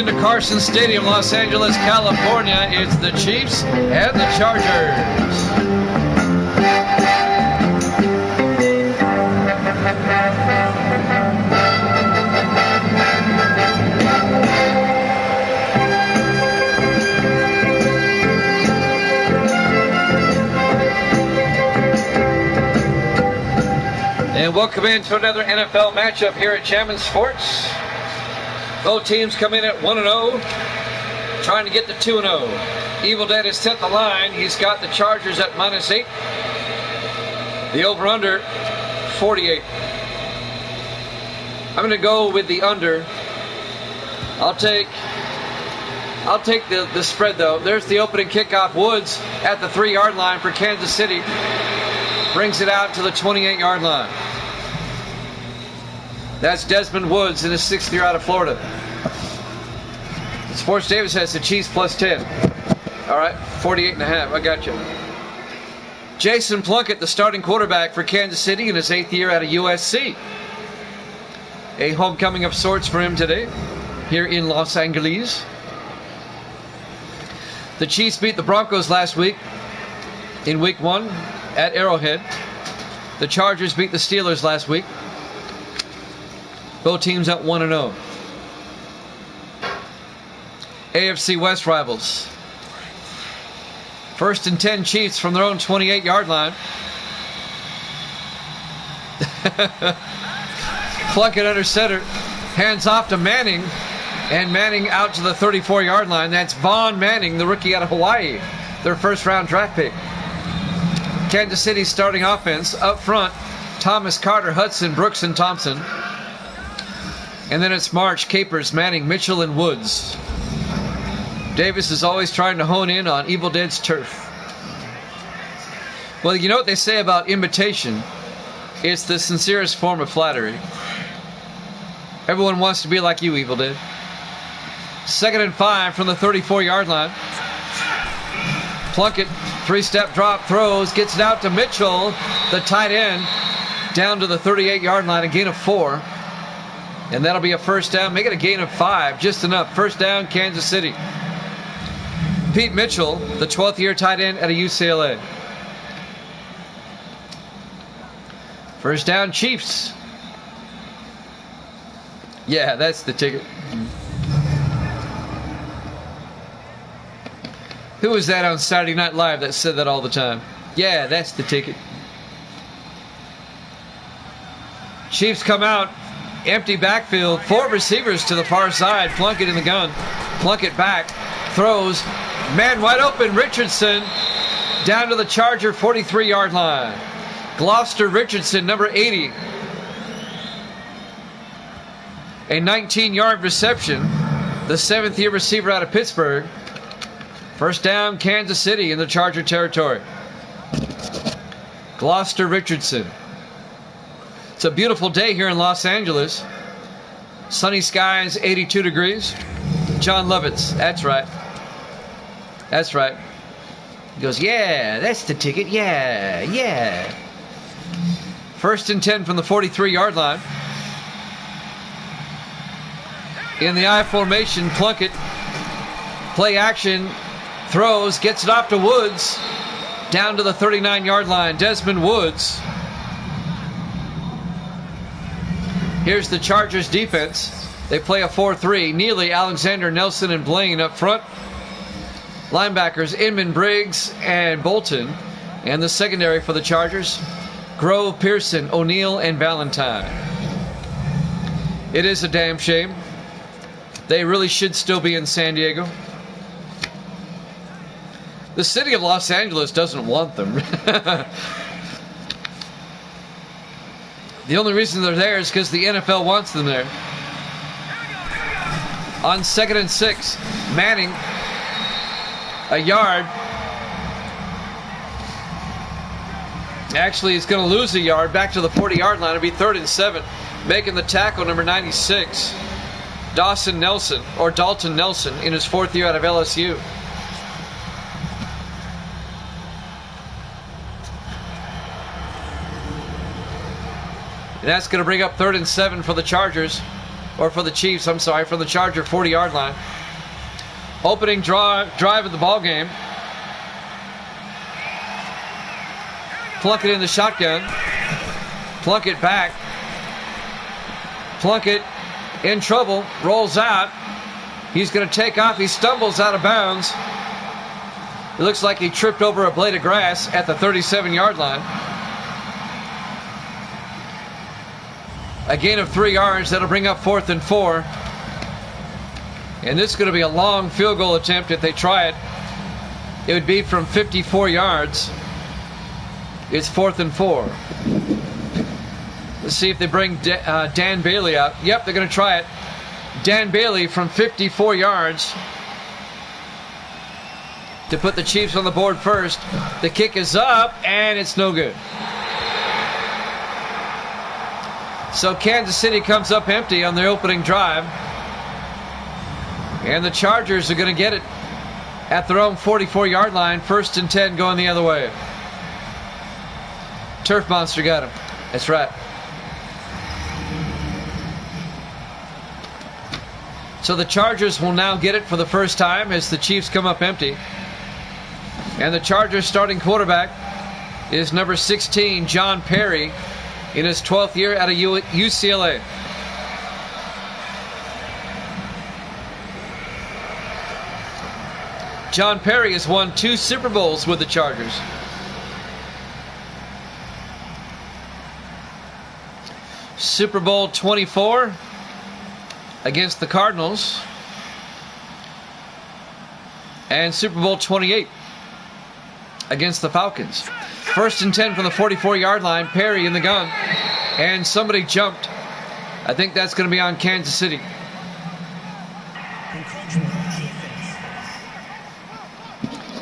into Carson Stadium, Los Angeles, California. It's the Chiefs and the Chargers. And welcome into another NFL matchup here at Jammin' Sports. Both teams come in at 1-0, trying to get to 2-0. Evil Dead has set the line. He's got the Chargers at -8. The over-under, 48. I'm going to go with the under. I'll take the spread, though. There's the opening kickoff. Woods at the 3-yard line for Kansas City. Brings it out to the 28-yard line. That's Desmond Woods in his 6th year out of Florida. Sports Davis has the Chiefs +10. All right, 48.5. I got you. Jason Plunkett, the starting quarterback for Kansas City in his 8th year out of USC. A homecoming of sorts for him today here in Los Angeles. The Chiefs beat the Broncos last week in Week 1 at Arrowhead. The Chargers beat the Steelers last week. Both teams at 1-0. AFC West rivals. 1st and 10 Chiefs from their own 28-yard line. Plunkett under center. Hands off to Manning. And Manning out to the 34-yard line. That's Vaughn Manning, the rookie out of Hawaii. Their first-round draft pick. Kansas City's starting offense up front. Thomas, Carter, Hudson, Brooks, and Thompson. And then it's March, Capers, Manning, Mitchell, and Woods. Davis is always trying to hone in on Evil Dead's turf. Well, you know what they say about imitation? It's the sincerest form of flattery. Everyone wants to be like you, Evil Dead. 2nd and 5 from the 34-yard line. Plunkett, 3-step drop, throws, gets it out to Mitchell, the tight end, down to the 38-yard line, a gain of 4. And that'll be a first down. Make it a gain of 5. Just enough. First down, Kansas City. Pete Mitchell, the 12th year tight end out of UCLA. First down, Chiefs. Yeah, that's the ticket. Who was that on Saturday Night Live that said that all the time? Yeah, that's the ticket. Chiefs come out. Empty backfield, 4 receivers to the far side. Plunkett in the gun. Plunkett back, throws, man wide open. Richardson down to the Charger 43-yard line. Gloucester Richardson, number 80. A 19-yard reception. The 7th year receiver out of Pittsburgh. First down, Kansas City in the Charger territory. Gloucester Richardson. It's a beautiful day here in Los Angeles. Sunny skies, 82 degrees. John Lovitz, that's right. That's right. He goes, yeah, that's the ticket. Yeah, yeah. 1st and 10 from the 43-yard line. In the I formation, Plunkett. Play action. Throws, gets it off to Woods. Down to the 39-yard line. Desmond Woods. Here's the Chargers defense. They play a 4-3. Neely, Alexander, Nelson, and Blaine up front. Linebackers, Inman, Briggs, and Bolton. And the secondary for the Chargers, Grove, Pearson, O'Neal, and Valentine. It is a damn shame. They really should still be in San Diego. The city of Los Angeles doesn't want them. The only reason they're there is because the NFL wants them there. On 2nd and 6, Manning, a yard. Actually, he's going to lose a yard back to the 40-yard line. It'll be 3rd and 7. Making the tackle, number 96, Dalton Nelson in his 4th year out of LSU. And that's going to bring up 3rd and 7 for the Chargers. or for the Chiefs, I'm sorry, from the Charger 40-yard line. Opening drive of the ball game. Plunkett in the shotgun. Plunkett back. Plunkett in trouble, rolls out. He's going to take off. He stumbles out of bounds. It looks like he tripped over a blade of grass at the 37-yard line. A gain of 3 yards. That'll bring up 4th and 4. And this is going to be a long field goal attempt if they try it. It would be from 54 yards. It's 4th and 4. Let's see if they bring Dan Bailey out. Yep, they're going to try it. Dan Bailey from 54 yards to put the Chiefs on the board first. The kick is up, and it's no good. So Kansas City comes up empty on their opening drive. And the Chargers are going to get it at their own 44-yard line. 1st and 10 going the other way. Turf Monster got him. That's right. So the Chargers will now get it for the first time as the Chiefs come up empty. And the Chargers starting quarterback is number 16, John Perry, in his 12th year out of UCLA. John Perry has won 2 Super Bowls with the Chargers. Super Bowl 24 against the Cardinals. And Super Bowl 28 against the Falcons. 1st and 10 from the 44-yard line. Perry in the gun. And somebody jumped. I think that's going to be on Kansas City.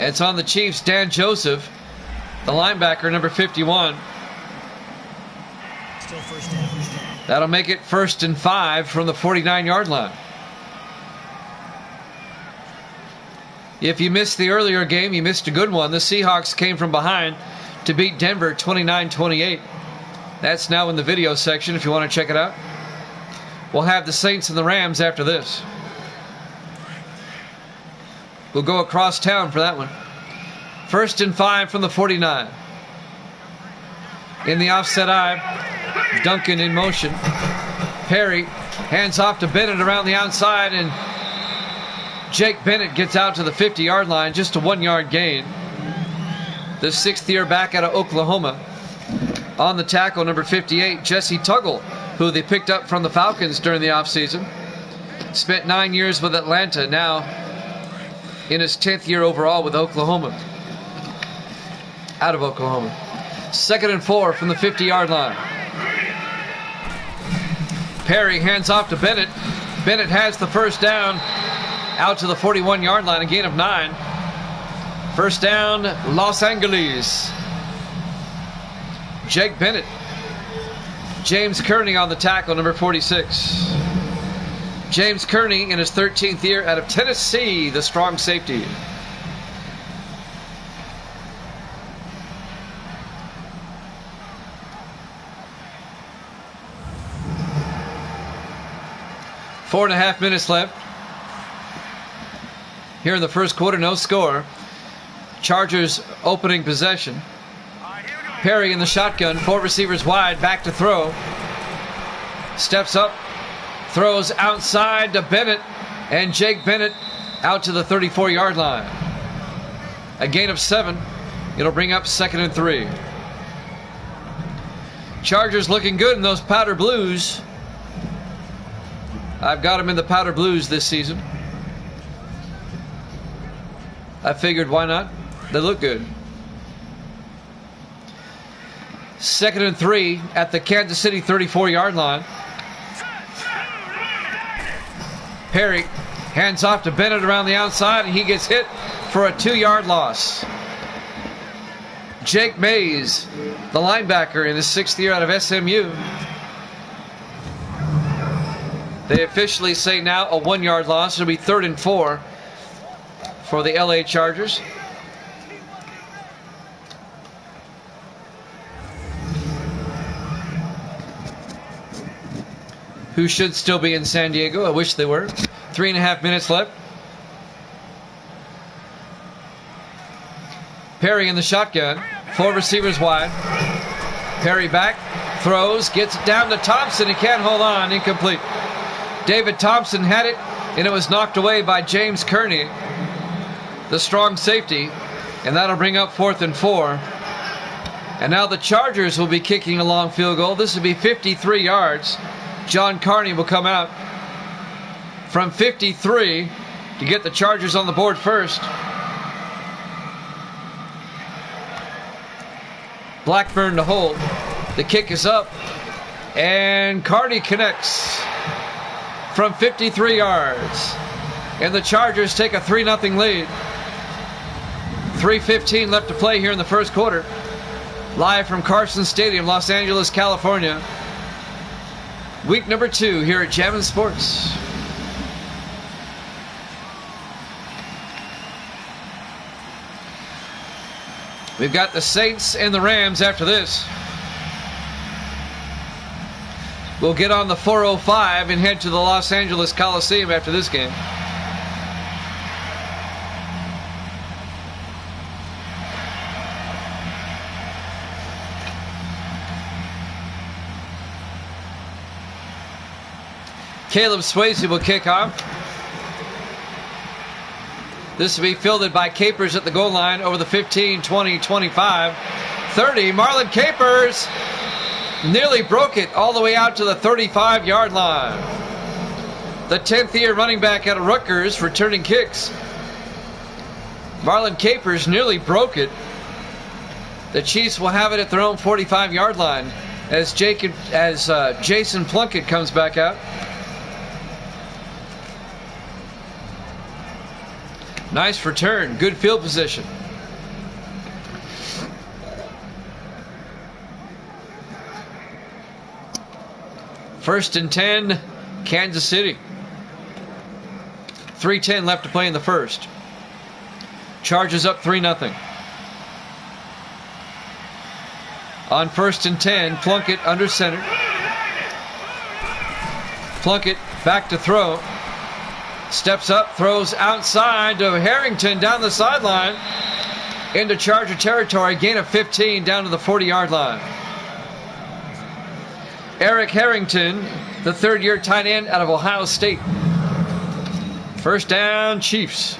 It's on the Chiefs. Dan Joseph, the linebacker, number 51. Still first down. That'll make it 1st and 5 from the 49-yard line. If you missed the earlier game, you missed a good one. The Seahawks came from behind to beat Denver 29-28. That's now in the video section if you want to check it out. We'll have the Saints and the Rams after this. We'll go across town for that one. 1st and 5 from the 49. In the offset eye, Duncan in motion. Perry hands off to Bennett around the outside, and Jake Bennett gets out to the 50-yard line, just a 1-yard gain. The 6th-year back out of Oklahoma. On the tackle, number 58, Jesse Tuggle, who they picked up from the Falcons during the offseason. Spent 9 years with Atlanta, now in his 10th year overall with Oklahoma. Out of Oklahoma. 2nd and 4 from the 50-yard line. Perry hands off to Bennett. Bennett has the first down out to the 41-yard line, a gain of 9. First down, Los Angeles. Jake Bennett. James Kearney on the tackle, number 46. James Kearney in his 13th year out of Tennessee, the strong safety. Four and a half minutes left. Here in the first quarter, no score. Chargers opening possession. Perry in the shotgun, 4 receivers wide, back to throw. Steps up, throws outside to Bennett, and Jake Bennett out to the 34-yard line. A gain of 7. It'll bring up 2nd and 3. Chargers looking good in those powder blues. I've got them in the powder blues this season. I figured, why not? They look good. 2nd and 3 at the Kansas City 34-yard line. Perry hands off to Bennett around the outside, and he gets hit for a 2-yard loss. Jake Mays, the linebacker in his 6th year out of SMU. They officially say now a 1-yard loss. It'll be 3rd and 4 for the LA Chargers. who should still be in San Diego. I wish they were. 3.5 minutes left. Perry in the shotgun. 4 receivers wide. Perry back. Throws. Gets it down to Thompson. He can't hold on. Incomplete. David Thompson had it, and it was knocked away by James Kearney, the strong safety. And that'll bring up 4th and 4. And now the Chargers will be kicking a long field goal. This will be 53 yards. John Carney will come out from 53 to get the Chargers on the board first. Blackburn to hold. The kick is up. And Carney connects from 53 yards. And the Chargers take a 3-0 lead. 3:15 left to play here in the first quarter. Live from Carson Stadium, Los Angeles, California. Week number 2 here at Jammin' Sports. We've got the Saints and the Rams after this. We'll get on the 405 and head to the Los Angeles Coliseum after this game. Caleb Swayze will kick off. This will be fielded by Capers at the goal line over the 15, 20, 25, 30. Marlon Capers nearly broke it all the way out to the 35-yard line. The 10th-year running back out of Rutgers returning kicks. Marlon Capers nearly broke it. The Chiefs will have it at their own 45-yard line as Jason Plunkett comes back out. Nice return. Good field position. First and 10, Kansas City. 3:10 left to play in the first. Chargers up 3-0. On first and 10, Plunkett under center. Plunkett back to throw. Steps up, throws outside to Harrington down the sideline into Charger territory. Gain of 15 down to the 40-yard line. Eric Harrington, the third-year tight end out of Ohio State. First down, Chiefs.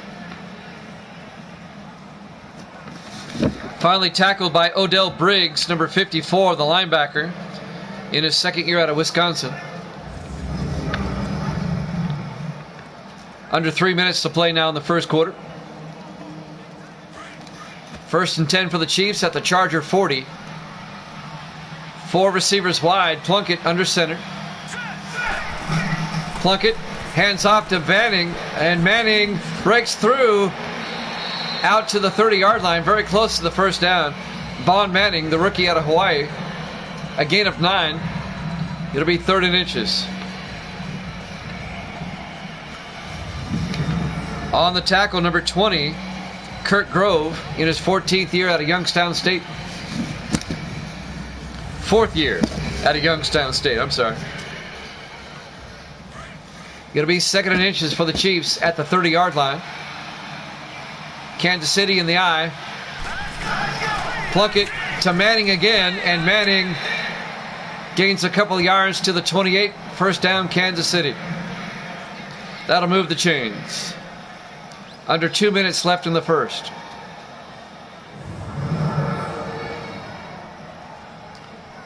Finally tackled by Odell Briggs, number 54, the linebacker, in his second year out of Wisconsin. Under 3 minutes to play now in the first quarter. First and 10 for the Chiefs at the Charger 40. 4 receivers wide. Plunkett under center. Plunkett hands off to Manning, and Manning breaks through out to the 30-yard line, very close to the first down. Vaughn Manning, the rookie out of Hawaii, a gain of 9. It'll be 3rd and inches. On the tackle, number 20, Kurt Grove, in his 14th year out of Youngstown State. 4th year out of Youngstown State, I'm sorry. Going to be 2nd and inches for the Chiefs at the 30-yard line. Kansas City in the eye. Plunkett to Manning again, and Manning gains a couple of yards to the 28. First down, Kansas City. That'll move the chains. Under 2 minutes left in the first.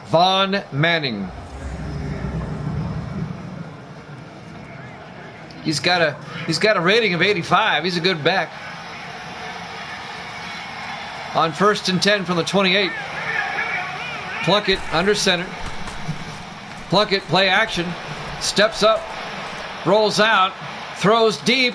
Vaughn Manning. He's got a rating of 85. He's a good back. On first and 10 from the 28. Plunkett under center. Plunkett play action. Steps up. Rolls out. Throws deep.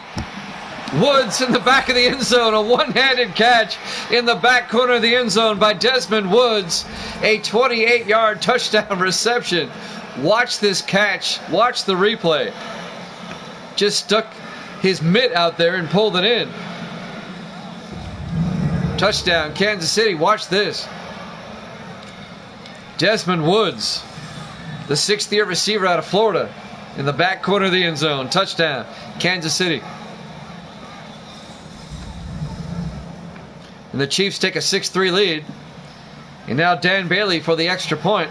Woods in the back of the end zone. A one-handed catch in the back corner of the end zone by Desmond Woods. A 28-yard touchdown reception. Watch this catch. Watch the replay. Just stuck his mitt out there and pulled it in. Touchdown, Kansas City. Watch this. Desmond Woods, the 6th-year receiver out of Florida, in the back corner of the end zone. Touchdown, Kansas City. And the Chiefs take a 6-3 lead. And now Dan Bailey for the extra point.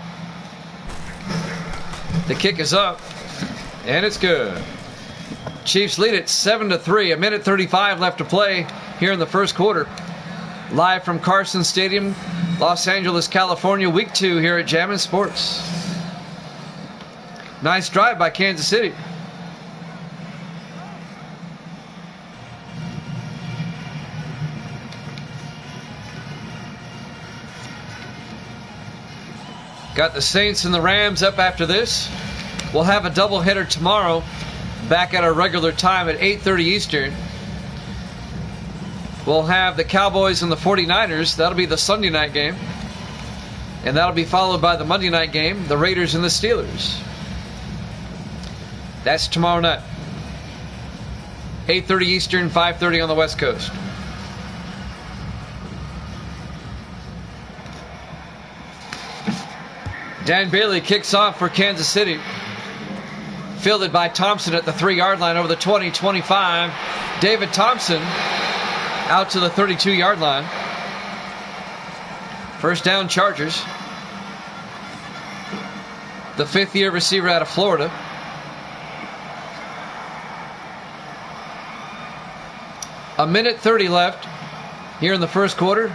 The kick is up, and it's good. Chiefs lead it 7-3. 1:35 left to play here in the first quarter. Live from Carson Stadium, Los Angeles, California. Week 2 here at Jammin' Sports. Nice drive by Kansas City. Got the Saints and the Rams up after this. We'll have a doubleheader tomorrow, back at our regular time at 8:30 Eastern. We'll have the Cowboys and the 49ers. That'll be the Sunday night game. And that'll be followed by the Monday night game, the Raiders and the Steelers. That's tomorrow night. 8:30 Eastern, 5:30 on the West Coast. Dan Bailey kicks off for Kansas City. Fielded by Thompson at the 3-yard line over the 20-25. David Thompson out to the 32-yard line. First down, Chargers. The 5th-year receiver out of Florida. A minute 30 left here in the first quarter.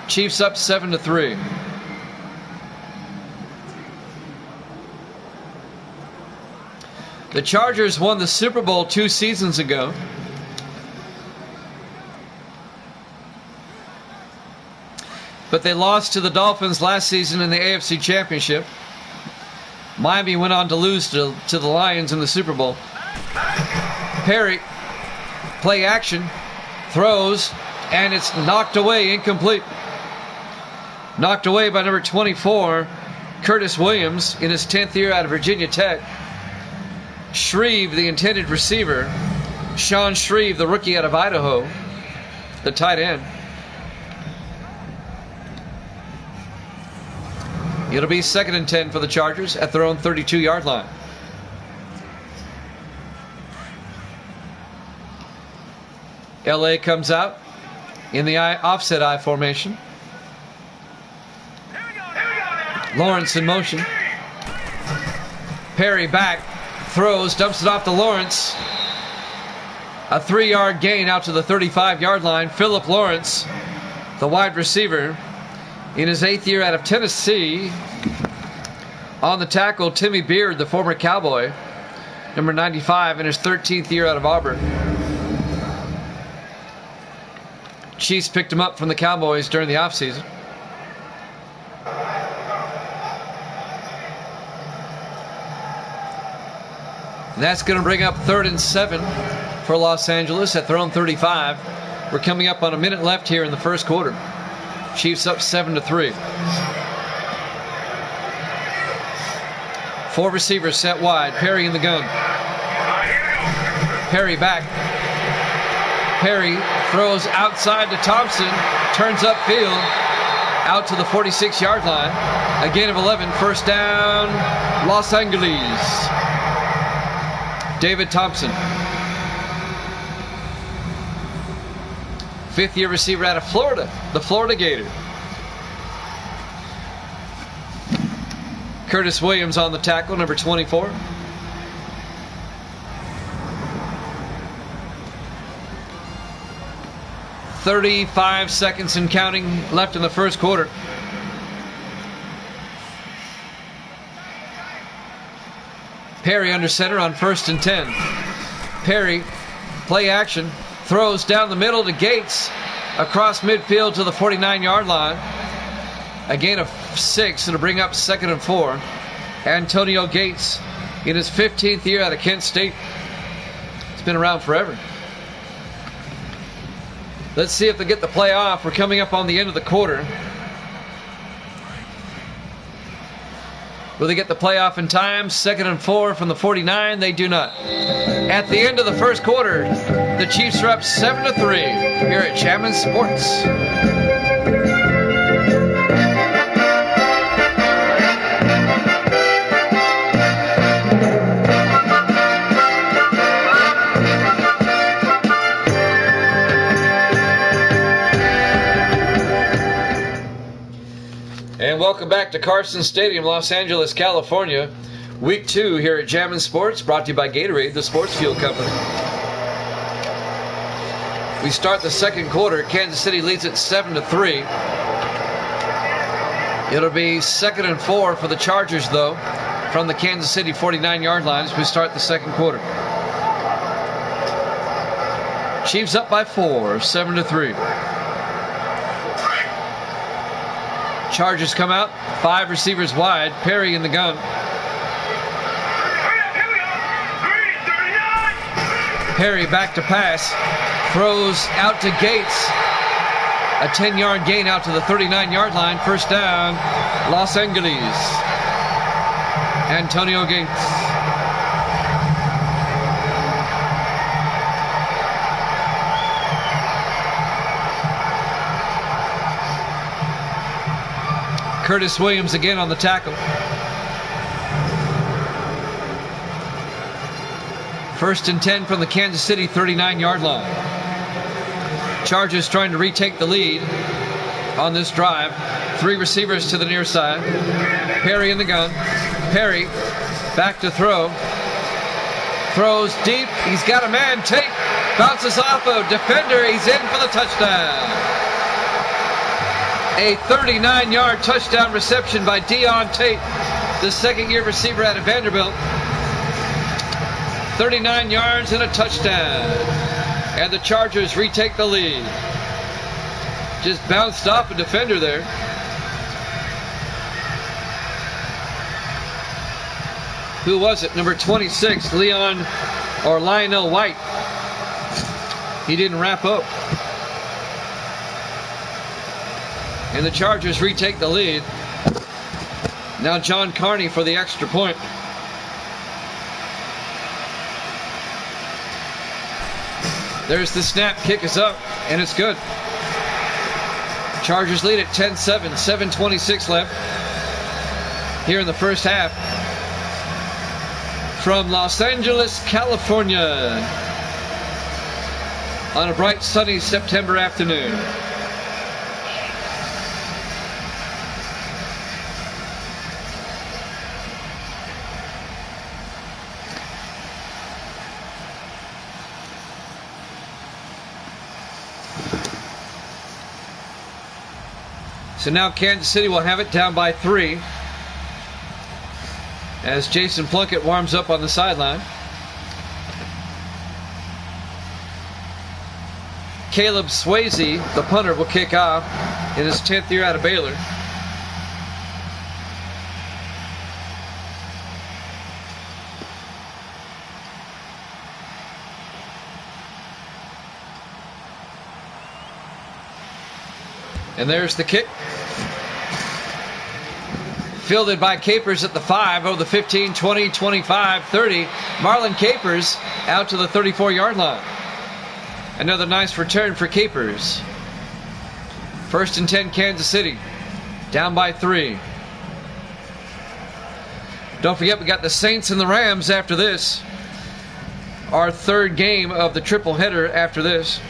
Chiefs up 7-3. The Chargers won the Super Bowl 2 seasons ago. But they lost to the Dolphins last season in the AFC Championship. Miami went on to lose to the Lions in the Super Bowl. Perry, play action, throws, and it's knocked away, incomplete. Knocked away by number 24, Curtis Williams, in his 10th year out of Virginia Tech. Shreve, the intended receiver. Sean Shreve, the rookie out of Idaho, the tight end. It'll be 2nd and 10 for the Chargers at their own 32-yard line. LA comes out in the offset I formation. Lawrence in motion. Perry back. Throws, dumps it off to Lawrence. A 3-yard gain out to the 35-yard line. Philip Lawrence, the wide receiver, in his 8th year out of Tennessee. On the tackle, Timmy Beard, the former Cowboy, number 95, in his 13th year out of Auburn. Chiefs picked him up from the Cowboys during the offseason. And that's going to bring up 3rd and 7 for Los Angeles at their own 35. We're coming up on a minute left here in the first quarter. Chiefs up 7-3. 4 receivers set wide. Perry in the gun. Perry back. Perry throws outside to Thompson. Turns upfield. Out to the 46-yard line. A gain of 11. First down, Los Angeles. David Thompson, 5th-year receiver out of Florida, the Florida Gator. Curtis Williams on the tackle, number 24. "35 seconds and counting left in the first quarter. Perry under center on 1st and 10. Perry, play action, throws down the middle to Gates, across midfield to the 49-yard line. A gain of 6. It'll bring up 2nd and 4. Antonio Gates in his 15th year out of Kent State. It's been around forever. Let's see if they get the play off. We're coming up on the end of the quarter. Will they get the playoff in time? 2nd and 4 from the 49. They do not. At the end of the first quarter, the Chiefs are up 7-3 here at Jammin' Sports. welcome back to Carson Stadium, Los Angeles, California. Week 2 here at Jammin' Sports, brought to you by Gatorade, the sports fuel company. We start the second quarter. Kansas City leads it 7-3. It'll be 2nd and 4 for the Chargers, though, from the Kansas City 49-yard line as we start the second quarter. Chiefs up by 4, 7-3. Chargers come out, 5 receivers wide. Perry in the gun. Perry back to pass. Throws out to Gates. A 10-yard gain out to the 39-yard line. First down, Los Angeles. Antonio Gates. Curtis Williams again on the tackle. First and 10 from the Kansas City 39-yard line. Chargers trying to retake the lead on this drive. 3 receivers to the near side. Perry in the gun. Perry back to throw. Throws deep. He's got a man. Tate bounces off a defender. He's in for the touchdown. A 39-yard touchdown reception by Deon Tate, the second-year receiver out of Vanderbilt. 39 yards and a touchdown. And the Chargers retake the lead. Just bounced off a defender there. Who was it? Number 26, Lionel White. He didn't wrap up. And the Chargers retake the lead. Now John Carney for the extra point. There's the snap. Kick is up, and it's good. Chargers lead at 10-7. 7:26 left here in the first half. From Los Angeles, California, on a bright, sunny September afternoon. So now Kansas City will have it down by 3 as Jason Plunkett warms up on the sideline. Caleb Swayze, the punter, will kick off in his 10th year out of Baylor. And there's the kick. Fielded by Capers at the 5, over the 15, 20, 25, 30. Marlon Capers out to the 34-yard line. Another nice return for Capers. First and 10, Kansas City. Down by 3. Don't forget, we got the Saints and the Rams after this. Our third game of the triple header after this.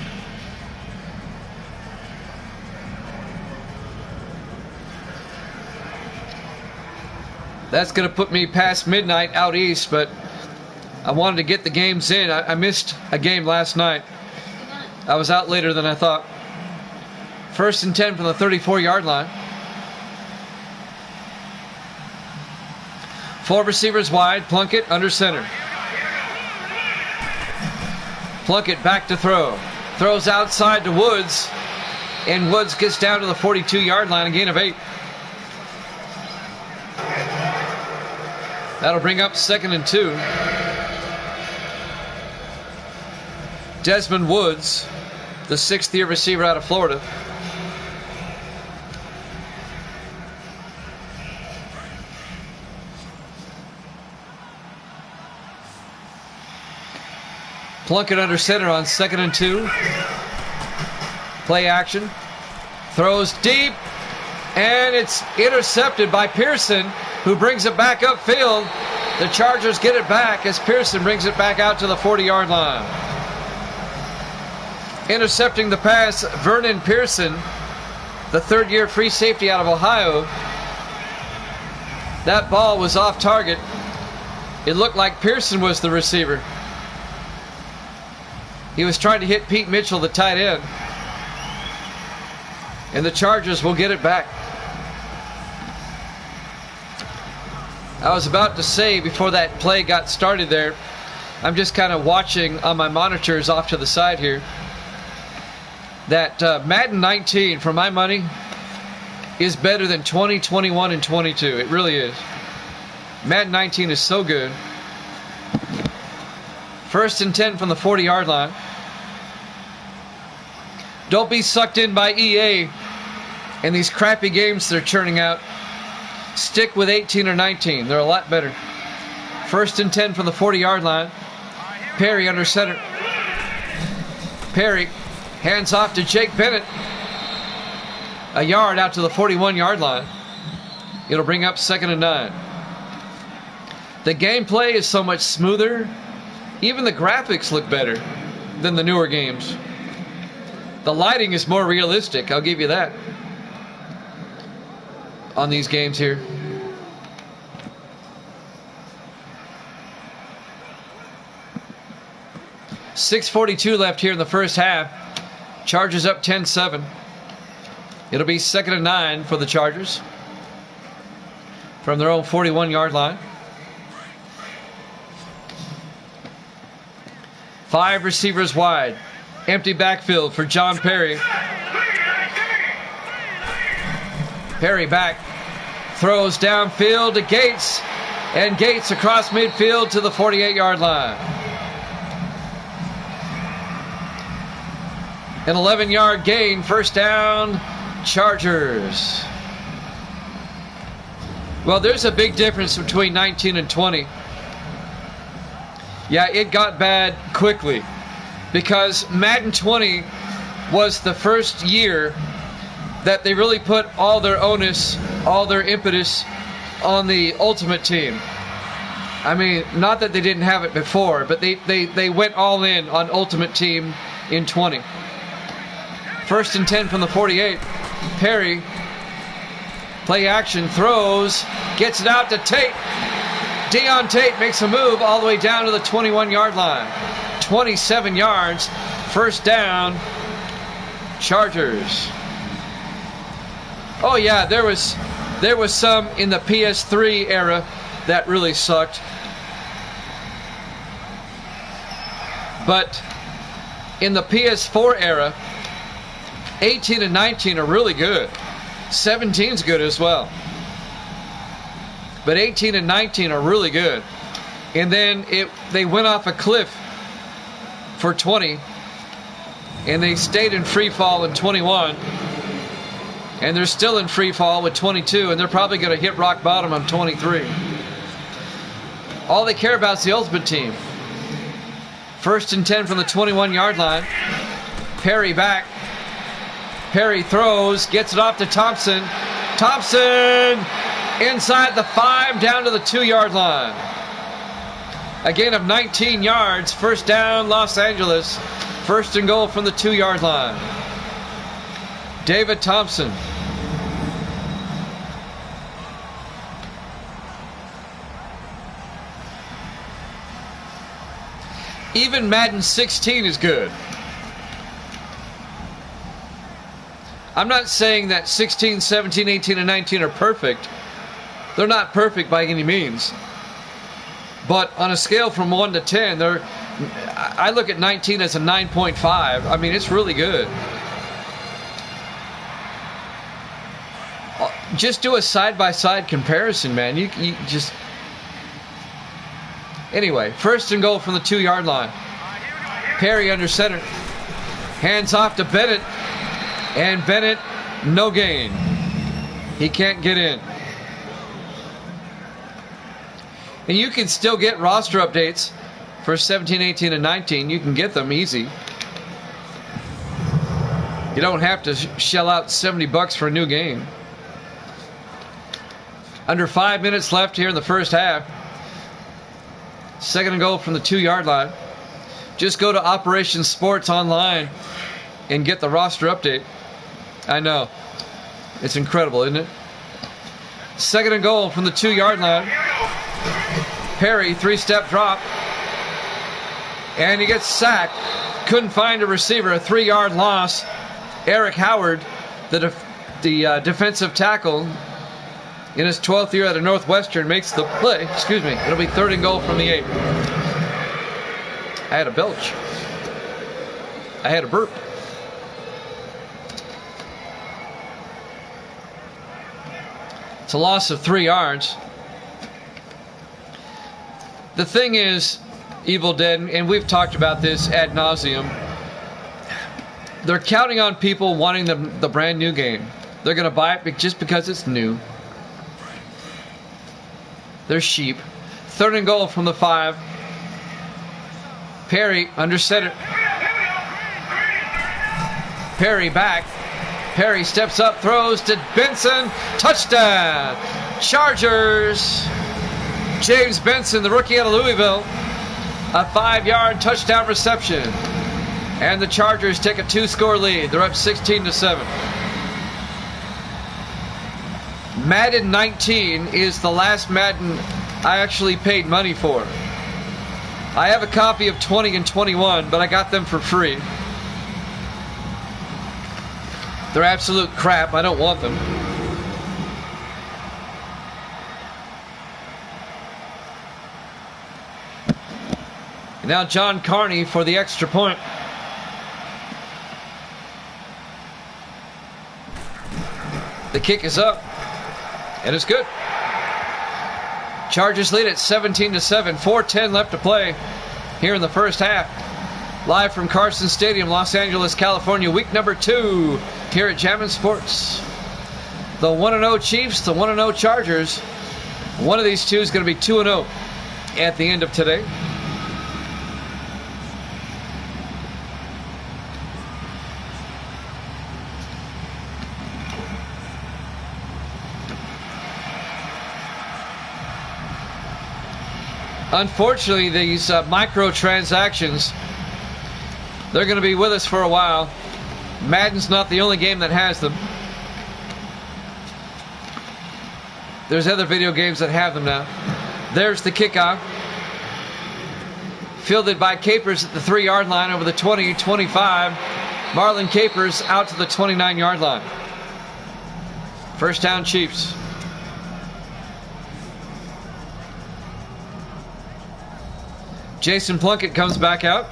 That's going to put me past midnight out east, but I wanted to get the games in. I missed a game last night. I was out later than I thought. First and 10 from the 34-yard line. 4 receivers wide. Plunkett under center. Plunkett back to throw. Throws outside to Woods. And Woods gets down to the 42-yard line, a gain of 8. That'll bring up 2nd and 2. Desmond Woods, the 6th-year receiver out of Florida. Plunkett under center on 2nd and 2. Play action. Throws deep. And it's intercepted by Pearson, who brings it back upfield. The Chargers get it back as Pearson brings it back out to the 40-yard line. Intercepting the pass, Vernon Pearson, the 3rd-year free safety out of Ohio. That ball was off target. It looked like Pearson was the receiver. He was trying to hit Pete Mitchell, the tight end. And the Chargers will get it back. I was about to say before that play got started there, I'm just kind of watching on my monitors off to the side here, that Madden 19, for my money, is better than 20, 21, and 22. It really is. Madden 19 is so good. 1st and 10 from the 40-yard line. Don't be sucked in by EA and these crappy games they're churning out. Stick with 18 or 19. They're a lot better. 1st and 10 from the 40-yard line. Perry under center. Perry hands off to Jake Bennett. A yard out to the 41-yard line. It'll bring up 2nd and 9. The gameplay is so much smoother. Even the graphics look better than the newer games. The lighting is more realistic, I'll give you that, on these games here. .642 left here in the first half. Chargers up 10-7. It'll be 2nd and 9 for the Chargers from their own 41-yard line. 5 receivers wide. Empty backfield for John Perry. Perry back. Throws downfield to Gates. And Gates across midfield to the 48-yard line. An 11-yard gain. First down, Chargers. Well, there's a big difference between 19 and 20. Yeah, it got bad quickly because Madden 20 was the first year that they really put all their onus, all their impetus on the Ultimate Team. I mean, not that they didn't have it before, but they went all in on Ultimate Team in 20. 1st and 10 from the 48. Perry, play action, throws, gets it out to Tate. Deon Tate makes a move all the way down to the 21-yard line. 27 yards, first down, Chargers. Oh yeah, there was some in the PS3 era that really sucked. But in the PS4 era, 18 and 19 are really good. 17's good as well. But 18 and 19 are really good. And then they went off a cliff for 20. And they stayed in free fall in 21. And they're still in free fall with 22. And they're probably going to hit rock bottom on 23. All they care about is the Ultimate Team. 1st and 10 from the 21-yard line. Perry back. Perry throws, gets it off to Thompson. Thompson inside the 5, down to the 2-yard line. A gain of 19 yards. First down, Los Angeles. 1st and goal from the 2-yard line. David Thompson. Even Madden 16 is good. I'm not saying that 16, 17, 18, and 19 are perfect. They're not perfect by any means. But on a scale from 1 to 10, I look at 19 as a 9.5. I mean, it's really good. Just do a side-by-side comparison, man. You just... Anyway, 1st and goal from the 2-yard line. Perry under center. Hands off to Bennett. And Bennett, no gain. He can't get in. And you can still get roster updates for 17, 18, and 19. You can get them easy. You don't have to shell out $70 for a new game. Under 5 minutes left here in the first half. 2nd and goal from the 2-yard line. Just go to Operation Sports Online and get the roster update. I know. It's incredible, isn't it? Second and goal from the 2-yard line. Perry, 3-step drop. And he gets sacked. Couldn't find a receiver. A 3-yard loss. Eric Howard, the defensive tackle, in his 12th year at Northwestern, makes the play. Excuse me. It'll be third and goal from the 8. I had a belch. I had a burp. It's a loss of 3 yards. The thing is, Evil Dead, and we've talked about this ad nauseum, they're counting on people wanting the brand new game. They're going to buy it just because it's new. They're sheep. Third and goal from the 5. Perry under center. Perry back. Perry steps up, throws to Benson. Touchdown! Chargers! James Benson, the rookie out of Louisville. A 5-yard touchdown reception. And the Chargers take a 2-score lead. They're up 16-7. Madden 19 is the last Madden I actually paid money for. I have a copy of 20 and 21, but I got them for free. They're absolute crap. I don't want them. And now John Carney for the extra point. The kick is up, and it's good. Chargers lead at 17-7. 4:10 left to play here in the first half. Live from Carson Stadium, Los Angeles, California, week number 2 here at Jammin' Sports. The 1-0 Chiefs, the 1-0 Chargers. One of these two is going to be 2-0 at the end of today. Unfortunately, these microtransactions, they're going to be with us for a while. Madden's not the only game that has them. There's other video games that have them now. There's the kickoff. Fielded by Capers at the 3-yard line over the 20-25. Marlon Capers out to the 29-yard line. First down, Chiefs. Jason Plunkett comes back out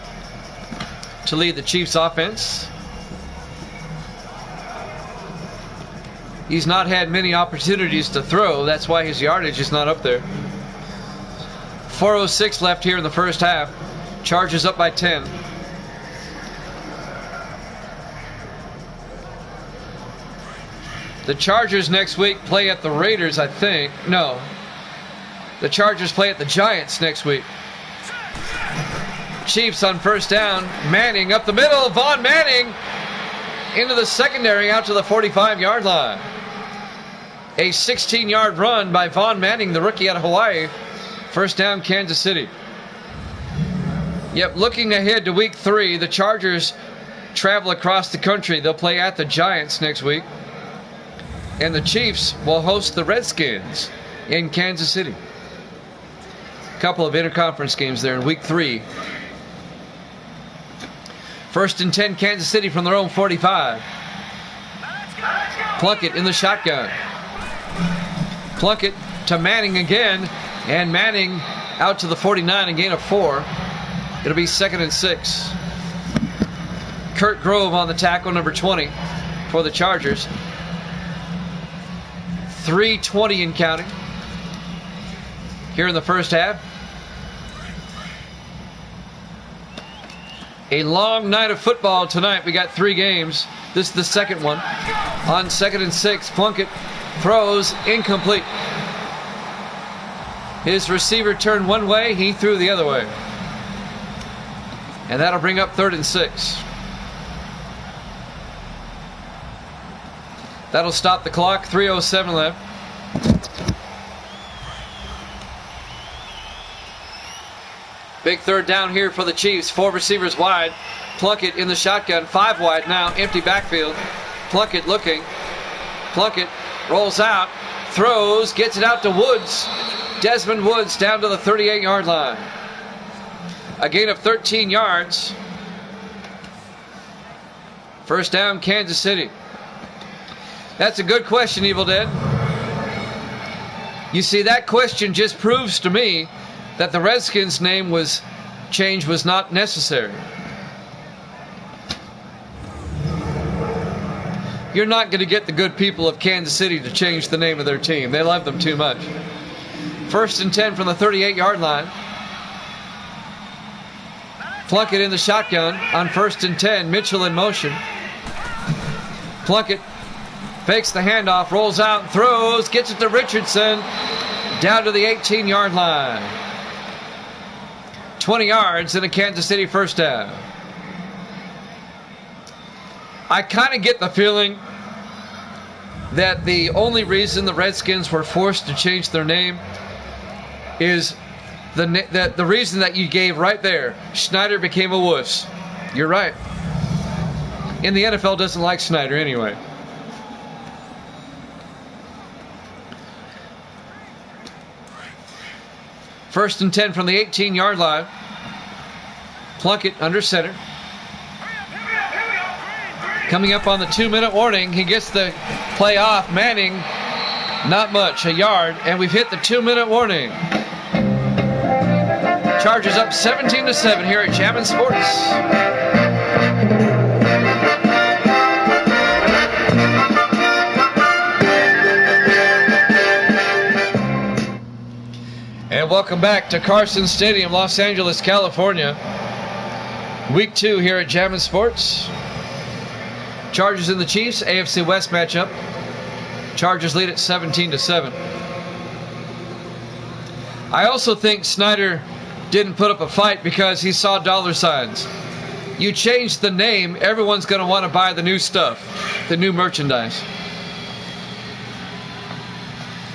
to lead the Chiefs offense. He's not had many opportunities to throw. That's why his yardage is not up there. 4:06 left here in the first half. Chargers up by 10. The Chargers next week play at the Raiders, I think. No. The Chargers play at the Giants next week. Chiefs on first down. Manning up the middle. Vaughn Manning into the secondary out to the 45-yard line. A 16-yard run by Vaughn Manning, the rookie out of Hawaii. First down, Kansas City. Yep, looking ahead to week 3, the Chargers travel across the country. They'll play at the Giants next week. And the Chiefs will host the Redskins in Kansas City. A couple of interconference games there in week 3. First and 10, Kansas City from their own 45. Plunkett in the shotgun. Plunkett to Manning again. And Manning out to the 49, a gain of 4. It'll be 2nd and 6. Kurt Grove on the tackle, number 20 for the Chargers. 3:20 and counting here in the first half. A long night of football tonight. We got 3 games. This is the second one. On 2nd and 6, Plunkett throws incomplete. His receiver turned one way, he threw the other way. And that'll bring up 3rd and 6. That'll stop the clock. 3:07 left. Big third down here for the Chiefs. 4 receivers wide. Plunkett in the shotgun. 5 wide now. Empty backfield. Plunkett looking. Plunkett rolls out. throws, gets it out to Woods. Desmond Woods down to the 38-yard line. A gain of 13 yards. First down, Kansas City. That's a good question, Evil Dead. You see, that question just proves to me that the Redskins' name change was not necessary. You're not going to get the good people of Kansas City to change the name of their team. They love them too much. First and 10 from the 38-yard line. Plunkett in the shotgun on first and 10. Mitchell in motion. Plunkett fakes the handoff, rolls out and throws, gets it to Richardson, down to the 18-yard line. 20 yards and a Kansas City first down. I kind of get the feeling that the only reason the Redskins were forced to change their name is the reason that you gave right there. Schneider became a wuss. You're right. And the NFL doesn't like Schneider anyway. First and 10 from the 18-yard line. Plunkett under center. Coming up on the 2-minute warning. He gets the play off. Manning, not much, a yard. And we've hit the 2-minute warning. Chargers up 17-7 here at Jammin' Sports. And welcome back to Carson Stadium, Los Angeles, California. Week 2 here at Jammin' Sports. Chargers and the Chiefs, AFC West matchup. Chargers lead at 17-7. I also think Snyder didn't put up a fight because he saw dollar signs. You change the name, everyone's going to want to buy the new stuff, the new merchandise.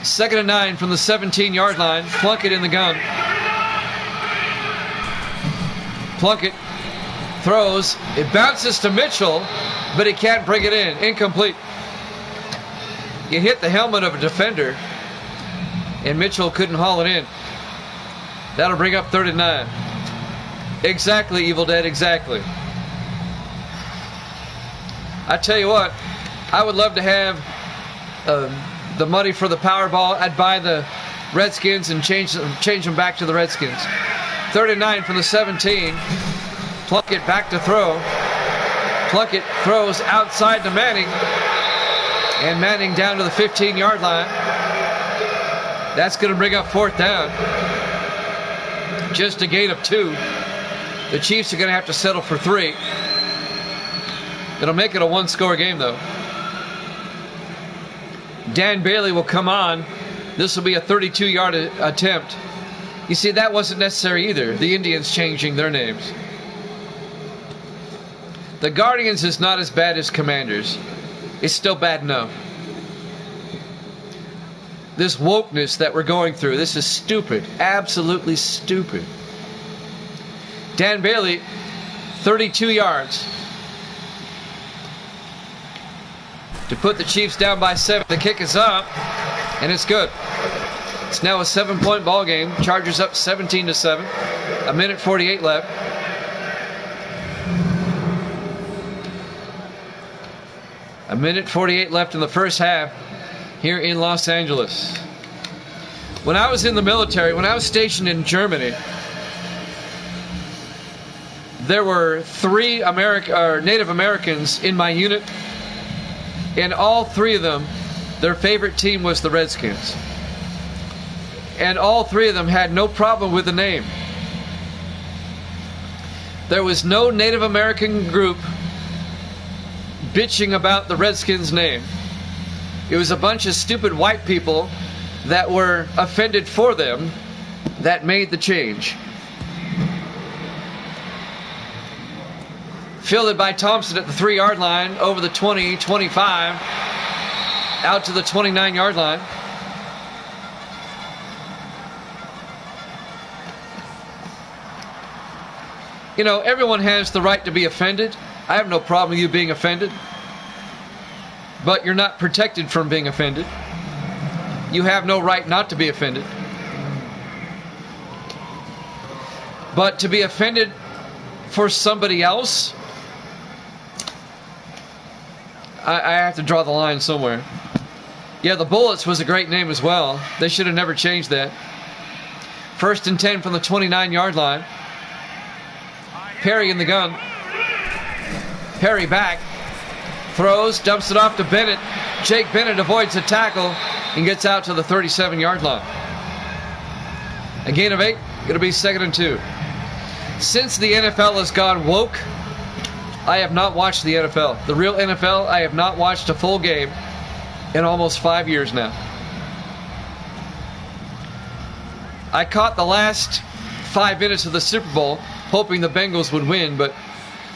2nd and 9 from the 17-yard line. Plunkett in the gun. Plunkett throws. It bounces to Mitchell, but he can't bring it in. Incomplete. You hit the helmet of a defender, and Mitchell couldn't haul it in. That'll bring up 3rd and 9. Exactly, Evil Dead, exactly. I tell you what, I would love to have the money for the Powerball. I'd buy the Redskins and change them back to the Redskins. 3rd and 9 from the 17. Plunkett back to throw. Plunkett throws outside to Manning. And Manning down to the 15-yard line. That's going to bring up 4th down. Just a gain of 2. The Chiefs are going to have to settle for 3. It'll make it a 1-score game, though. Dan Bailey will come on. This will be a 32-yard attempt. You see, that wasn't necessary either. The Indians changing their names. The Guardians is not as bad as Commanders. It's still bad enough. This wokeness that we're going through, this is stupid. Absolutely stupid. Dan Bailey, 32 yards. To put the Chiefs down by 7. The kick is up, and it's good. It's now a 7-point ball game. Chargers up 17-7. 1:48 left. A 1:48 left in the first half here in Los Angeles. When I was in the military, when I was stationed in Germany, there were 3 Native Americans in my unit. And all 3 of them, their favorite team was the Redskins. And all 3 of them had no problem with the name. There was no Native American group bitching about the Redskins name. It was a bunch of stupid white people that were offended for them that made the change. Fielded by Thompson at the 3-yard line, over the 20, 25, out to the 29-yard line. You know, everyone has the right to be offended. I have no problem with you being offended. But you're not protected from being offended. You have no right not to be offended. But to be offended for somebody else, I have to draw the line somewhere. Yeah, the Bullets was a great name as well. They should have never changed that. 1st and 10 from the 29-yard line. Perry in the gun. Perry back. Throws, dumps it off to Bennett. Jake Bennett avoids the tackle and gets out to the 37-yard line. A gain of 8. Going to be 2nd and 2. Since the NFL has gone woke, I have not watched the NFL. The real NFL, I have not watched a full game in almost 5 years now. I caught the last 5 minutes of the Super Bowl, hoping the Bengals would win, but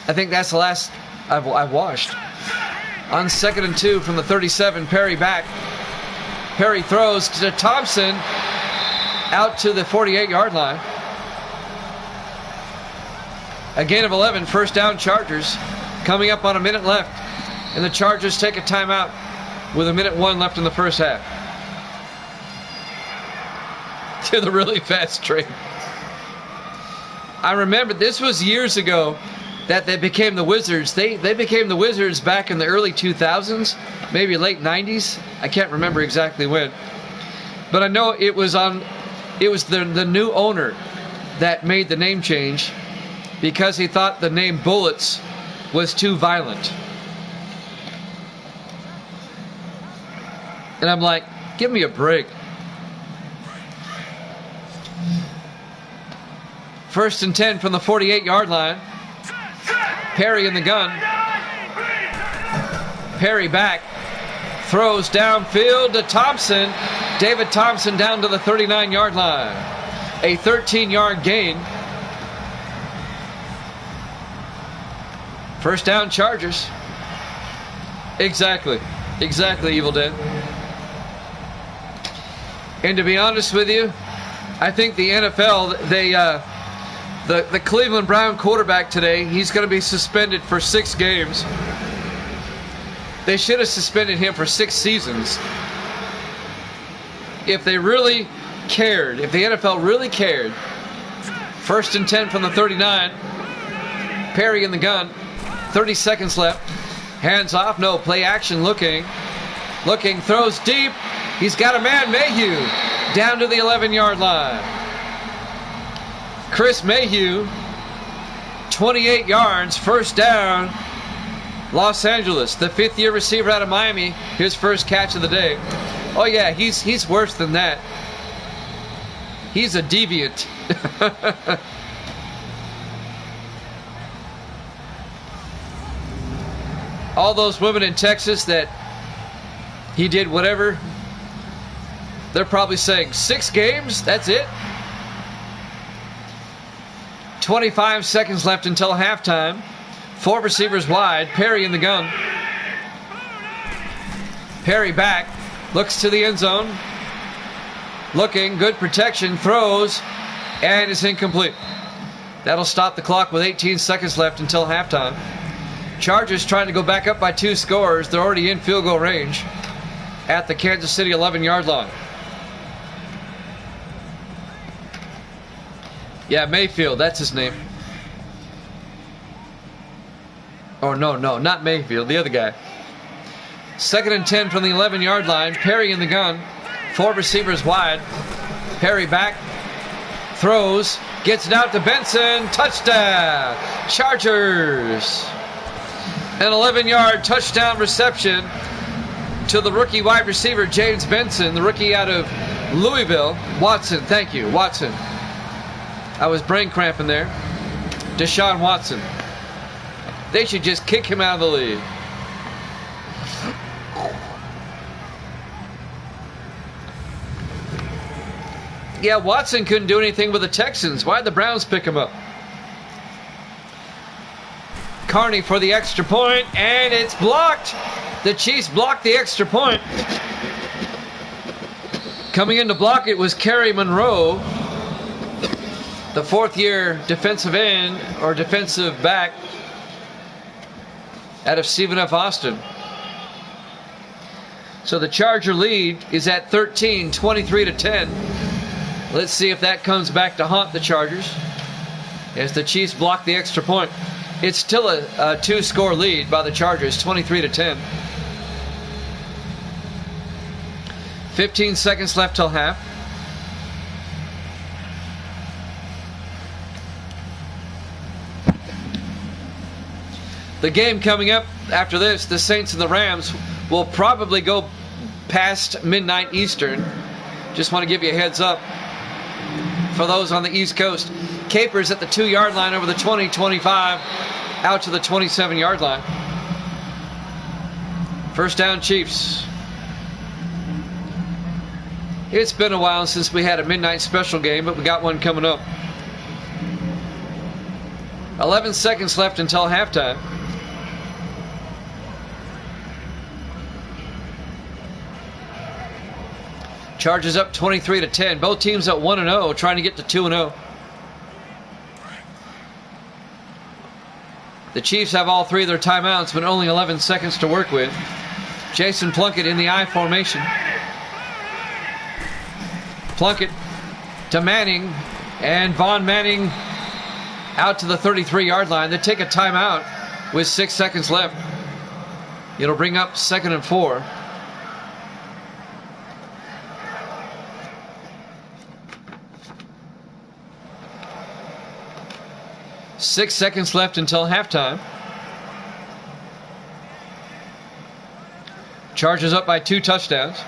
I think that's the last I've watched. On 2nd and 2 from the 37, Perry back. Perry throws to Thompson out to the 48-yard line. A gain of 11, 1st down Chargers. Coming up on a minute left. And the Chargers take a timeout with 1:01 left in the first half. To the really fast train. I remember this was years ago that they became the Wizards. They became the Wizards back in the early 2000s, maybe late 90s. I can't remember exactly when. But I know it was the new owner that made the name change because he thought the name Bullets was too violent. And I'm like, give me a break. 1st and 10 from the 48-yard line. Perry in the gun. Perry back. Throws downfield to Thompson. David Thompson down to the 39-yard line. A 13-yard gain. 1st down Chargers. Exactly, Evil Dead. And to be honest with you, I think the NFL, the Cleveland Brown quarterback today, he's going to be suspended for 6 games. They should have suspended him for 6 seasons. If they really cared, if the NFL really cared. 1st and 10 from the 39. Perry in the gun. 30 seconds left. Hands off. No. Play action. Looking. Throws deep. He's got a man. Mayhew. Down to the 11-yard line. Chris Mayhew. 28 yards. 1st down. Los Angeles. The 5th-year receiver out of Miami. His first catch of the day. Oh, yeah. He's worse than that. He's a deviant. All those women in Texas that he did whatever, they're probably saying, 6 games? That's it? 25 seconds left until halftime. 4 receivers wide. Perry in the gun. Perry back. Looks to the end zone. Looking. Good protection. Throws. And it's incomplete. That'll stop the clock with 18 seconds left until halftime. Chargers trying to go back up by 2 scores. They're already in field goal range at the Kansas City 11-yard line. Yeah, Mayfield, that's his name. Oh, no, not Mayfield, the other guy. 2nd and 10 from the 11-yard line. Perry in the gun. 4 receivers wide. Perry back. Throws. Gets it out to Benson. Touchdown. Chargers. An 11-yard touchdown reception to the rookie wide receiver, James Benson, the rookie out of Louisville. Watson, thank you, Watson. I was brain cramping there. Deshaun Watson. They should just kick him out of the league. Yeah, Watson couldn't do anything with the Texans. Why'd the Browns pick him up? Carney for the extra point, and it's blocked. The Chiefs blocked the extra point. Coming in to block it was Kerry Monroe, the 4th-year defensive end or defensive back out of Stephen F. Austin. So the Charger lead is at 13, 23-10. Let's see if that comes back to haunt the Chargers as the Chiefs block the extra point. It's still a two-score lead by the Chargers, 23-10. 15 seconds left till half. The game coming up after this, the Saints and the Rams, will probably go past midnight Eastern. Just want to give you a heads up for those on the East Coast. Capers at the 2-yard line over the 20, 25, out to the 27-yard line. First down, Chiefs. It's been a while since we had a midnight special game, but we got one coming up. 11 seconds left until halftime. Chargers up 23-10. Both teams at 1-0, trying to get to 2-0. The Chiefs have all three of their timeouts, but only 11 seconds to work with. Jason Plunkett in the I formation. Plunkett to Manning, and Von Manning out to the 33-yard line. They take a timeout with 6 seconds left. It'll bring up 2nd and 4. Six seconds left until halftime. Chargers up by 2 touchdowns.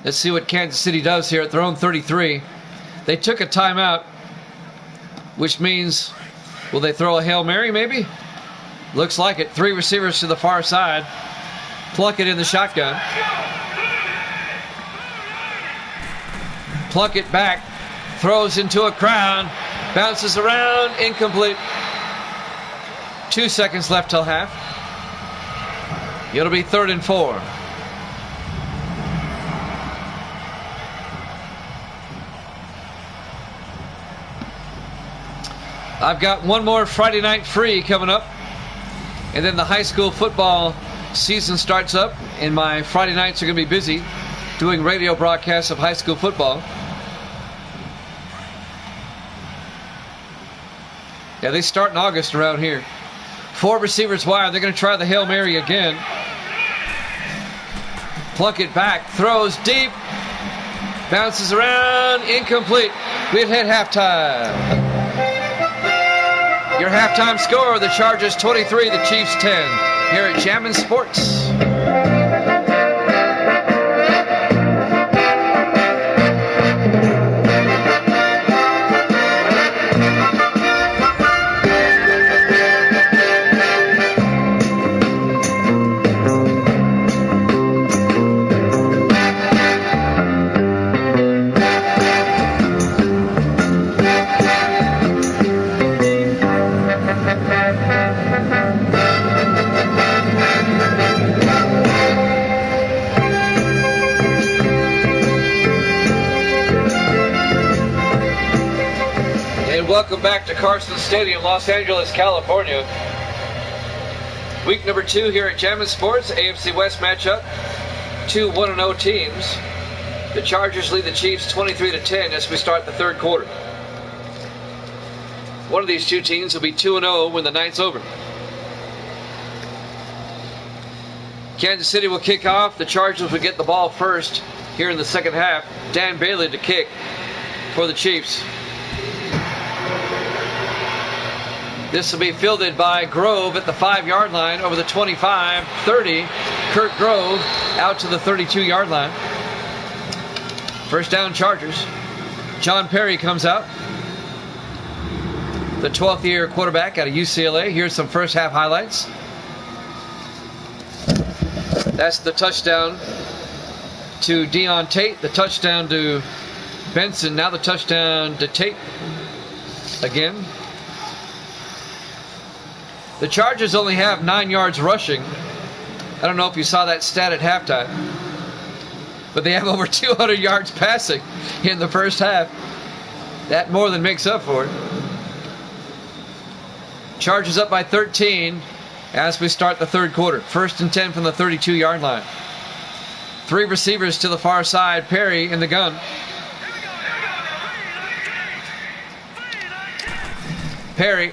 Let's see what Kansas City does here at their own 33. They took a timeout, which means, will they throw a Hail Mary maybe? Looks like it. 3 receivers to the far side. Plunkett in the shotgun. Plunkett back, throws into a crowd, bounces around, incomplete. 2 seconds left till half. It'll be 3rd and 4. I've got one more Friday night free coming up, and then the high school football season starts up, and my Friday nights are going to be busy doing radio broadcasts of high school football. Yeah, they start in August around here. 4 receivers wide. They're going to try the Hail Mary again. Plunkett back, throws deep, bounces around, incomplete. We've hit halftime. Your halftime score, the Chargers 23, the Chiefs 10, here at Jammin' Sports. Welcome back to Carson Stadium, Los Angeles, California. Week number 2 here at Jammin' Sports, AFC West matchup. 2 1-0 teams. The Chargers lead the Chiefs 23-10 as we start the third quarter. One of these two teams will be 2-0 when the night's over. Kansas City will kick off. The Chargers will get the ball first here in the second half. Dan Bailey to kick for the Chiefs. This will be fielded by Grove at the 5-yard line over the 25, 30. Kurt Grove out to the 32-yard line. First down, Chargers. John Perry comes out. The 12th year quarterback out of UCLA. Here's some first half highlights. That's the touchdown to Deon Tate. The touchdown to Benson. Now the touchdown to Tate again. The Chargers only have 9 yards rushing. I don't know if you saw that stat at halftime, but they have over 200 yards passing in the first half. That more than makes up for it. Chargers up by 13 as we start the third quarter. 1st and 10 from the 32-yard line. 3 receivers to the far side. Perry in the gun. Perry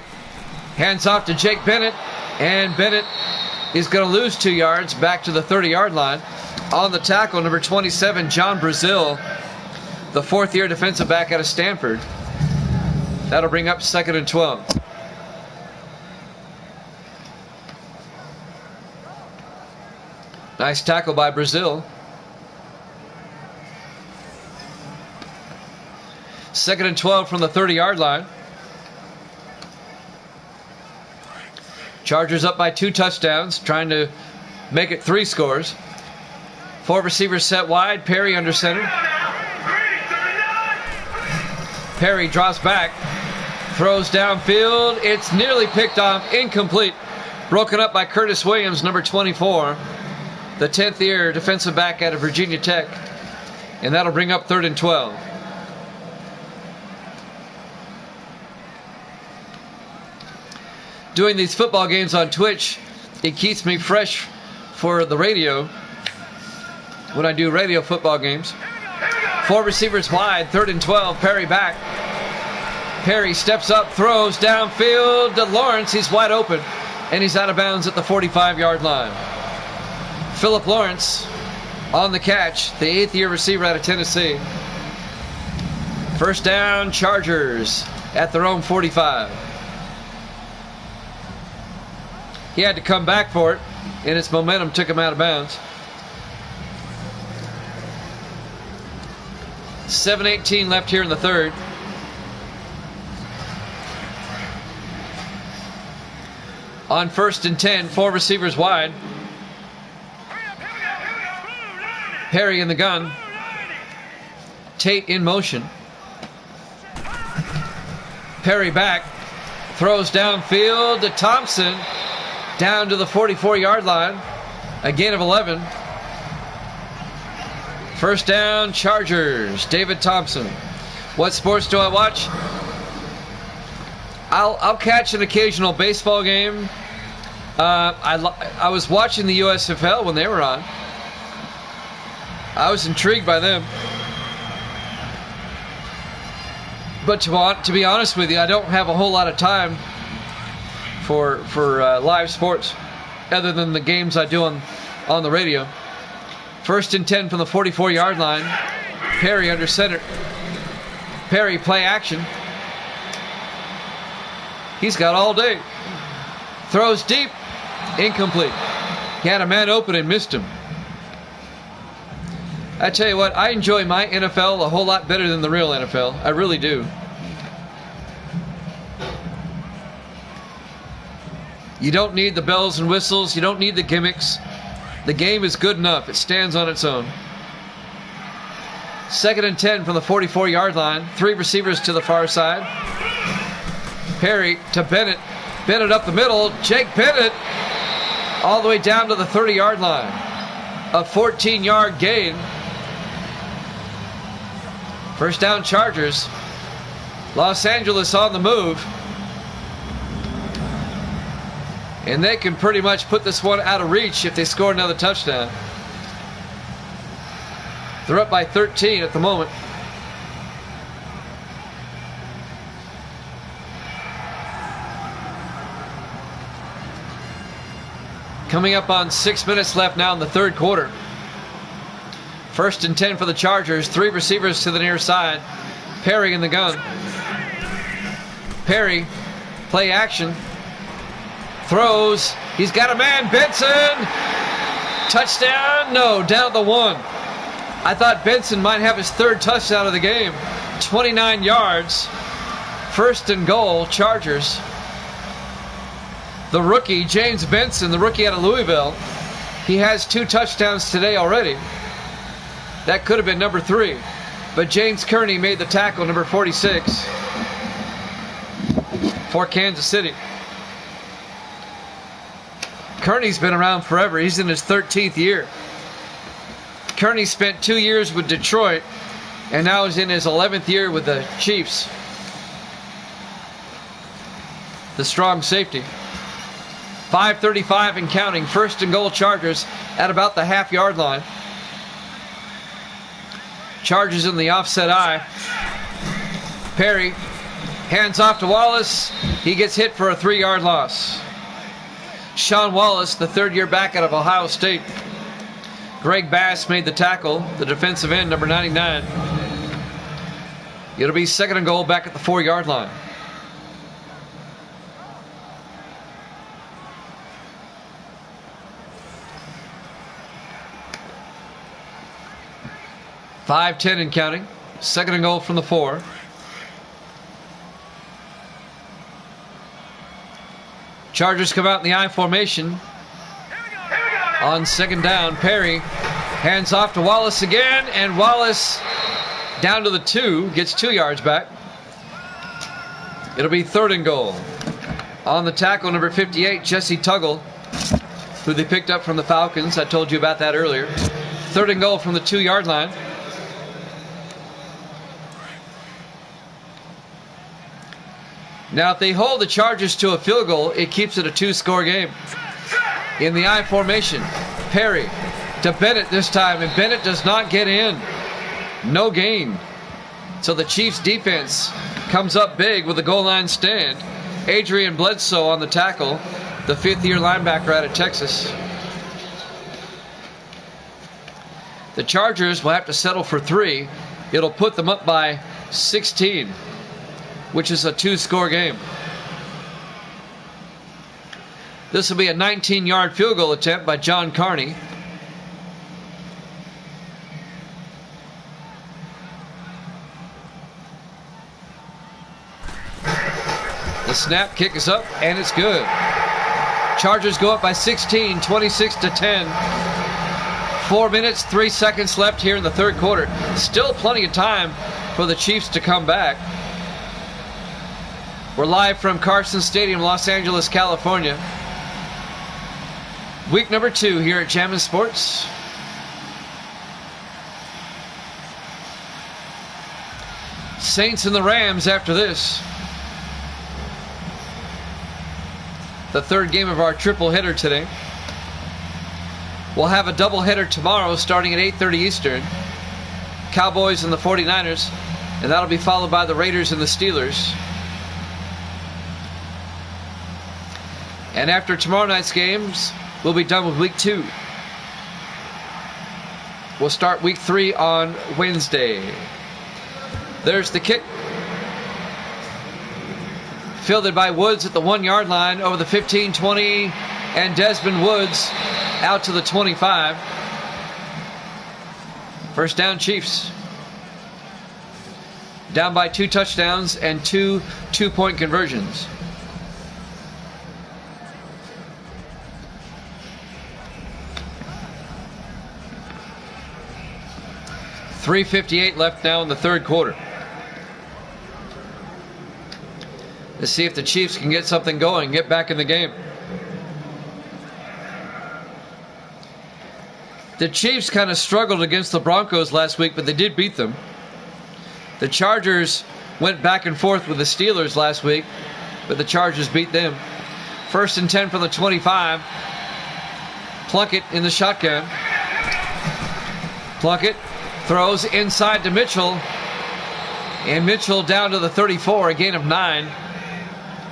hands off to Jake Bennett, and Bennett is going to lose 2 yards back to the 30-yard line. On the tackle, number 27, John Brazil, the 4th-year defensive back out of Stanford. That'll bring up 2nd and 12. Nice tackle by Brazil. 2nd and 12 from the 30-yard line. Chargers up by 2 touchdowns, trying to make it 3 scores. 4 receivers set wide. Perry under center. Perry drops back, throws downfield. It's nearly picked off, incomplete. Broken up by Curtis Williams, number 24, the 10th-year defensive back out of Virginia Tech. And that'll bring up 3rd and 12. Doing these football games on Twitch, it keeps me fresh for the radio when I do radio football games. 4 receivers wide, 3rd and 12, Perry back. Perry steps up, throws downfield to Lawrence. He's wide open, and he's out of bounds at the 45-yard line. Philip Lawrence on the catch, the 8th-year receiver out of Tennessee. 1st down, Chargers at their own 45. He had to come back for it, and its momentum took him out of bounds. 7:18 left here in the third. On 1st and 10, 4 receivers wide. Perry in the gun. Tate in motion. Perry back. Throws downfield to Thompson. Down to the 44-yard line. A gain of 11. 1st down, Chargers. David Thompson. What sports do I watch? I'll catch an occasional baseball game. I was watching the USFL when they were on. I was intrigued by them. But to be honest with you, I don't have a whole lot of time for live sports other than the games I do on the radio. 1st and 10 from the 44-yard line. Perry under center. Perry play action. He's got all day. Throws deep. Incomplete. He had a man open and missed him. I tell you what, I enjoy my NFL a whole lot better than the real NFL. I really do. You don't need the bells and whistles. You don't need the gimmicks. The game is good enough. It stands on its own. 2nd and 10 from the 44-yard line. 3 receivers to the far side. Perry to Bennett. Bennett up the middle. Jake Bennett all the way down to the 30-yard line. A 14-yard gain. 1st down, Chargers. Los Angeles on the move. And they can pretty much put this one out of reach if they score another touchdown. They're up by 13 at the moment. Coming up on 6 minutes left now in the third quarter. 1st and 10 for the Chargers. 3 receivers to the near side. Perry in the gun. Perry, play action. Throws. He's got a man. Benson. Touchdown. No, down at the 1. I thought Benson might have his 3rd touchdown of the game. 29 yards. 1st and goal, Chargers. The rookie, James Benson, the rookie out of Louisville, he has 2 touchdowns today already. That could have been number 3. But James Kearney made the tackle, number 46, for Kansas City. Kearney's been around forever. He's in his 13th year. Kearney spent 2 years with Detroit and now is in his 11th year with the Chiefs. the strong safety. 5:35 and counting. First and goal, Chargers at about the half-yard line. Chargers in the offset eye. Perry hands off to Wallace. He gets hit for a 3-yard loss. Sean Wallace, the third-year back out of Ohio State. Greg Bass made the tackle, the defensive end, number 99. It'll be second and goal back at the 4-yard line. .5:10 and counting. Second and goal from the 4. Chargers come out in the I formation. On second down, Perry hands off to Wallace again, and Wallace down to the 2, gets 2 yards back. It'll be third and goal. On the tackle, number 58, Jesse Tuggle, who they picked up from the Falcons. I told you about that earlier. Third and goal from the 2-yard line. Now, if they hold the Chargers to a field goal, it keeps it a 2-score game. In the I formation, Perry to Bennett this time, and Bennett does not get in. No gain. So the Chiefs defense comes up big with a goal line stand. Adrian Bledsoe on the tackle, the 5th-year linebacker out of Texas. The Chargers will have to settle for 3. It'll put them up by 16, which is a 2-score game. This will be a 19-yard field goal attempt by John Carney. The snap, kick is up, and it's good. Chargers go up by 16, 26-10. 4 minutes, 3 seconds left here in the third quarter. Still plenty of time for the Chiefs to come back. We're live from Carson Stadium, Los Angeles, California. Week number 2 here at Jammin' Sports. Saints and the Rams after this. The third game of our triple header today. We'll have a double header tomorrow starting at 8:30 Eastern. Cowboys and the 49ers. And that'll be followed by the Raiders and the Steelers. And after tomorrow night's games, we'll be done with week 2. We'll start week 3 on Wednesday. There's the kick. Fielded by Woods at the 1-yard line over the 15, 20, and Desmond Woods out to the 25. First down, Chiefs. Down by 2 touchdowns and 2 two-point conversions. .358 left now in the third quarter. Let's see if the Chiefs can get something going, get back in the game. The Chiefs kind of struggled against the Broncos last week, but they did beat them. The Chargers went back and forth with the Steelers last week, but the Chargers beat them. First and 10 from the 25. Plunkett in the shotgun. Plunkett throws inside to Mitchell. And Mitchell down to the 34, a gain of 9.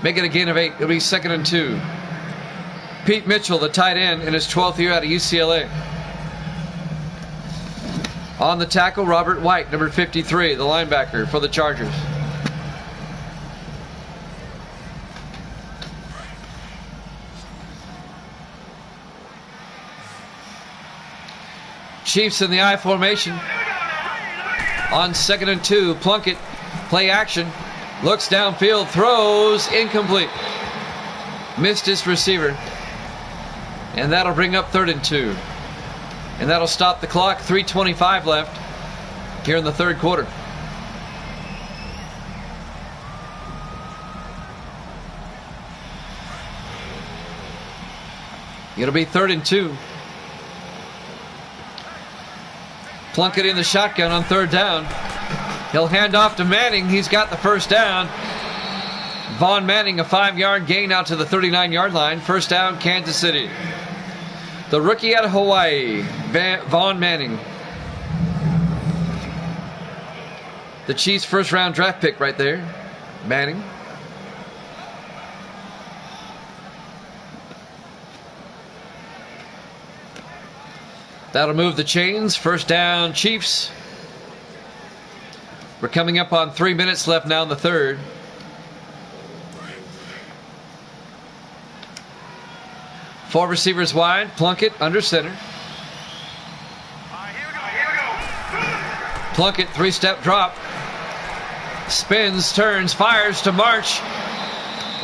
Make it a gain of 8. It'll be second and 2. Pete Mitchell, the tight end, in his 12th year out of UCLA. On the tackle, Robert White, number 53, the linebacker for the Chargers. Chiefs in the I formation. On second and 2, Plunkett, play action. Looks downfield, throws, incomplete. Missed his receiver. And that'll bring up third and 2. And that'll stop the clock. 3:25 left here in the third quarter. It'll be third and 2. Plunkett in the shotgun on third down. He'll hand off to Manning. He's got the first down. Vaughn Manning, a 5-yard gain out to the 39-yard line. First down, Kansas City. The rookie out of Hawaii, Vaughn Manning. The Chiefs' first-round draft pick right there, Manning. That'll move the chains. First down, Chiefs. We're coming up on 3 minutes left now in the third. Four receivers wide. Plunkett under center. Plunkett, three-step drop. Spins, turns, fires to March.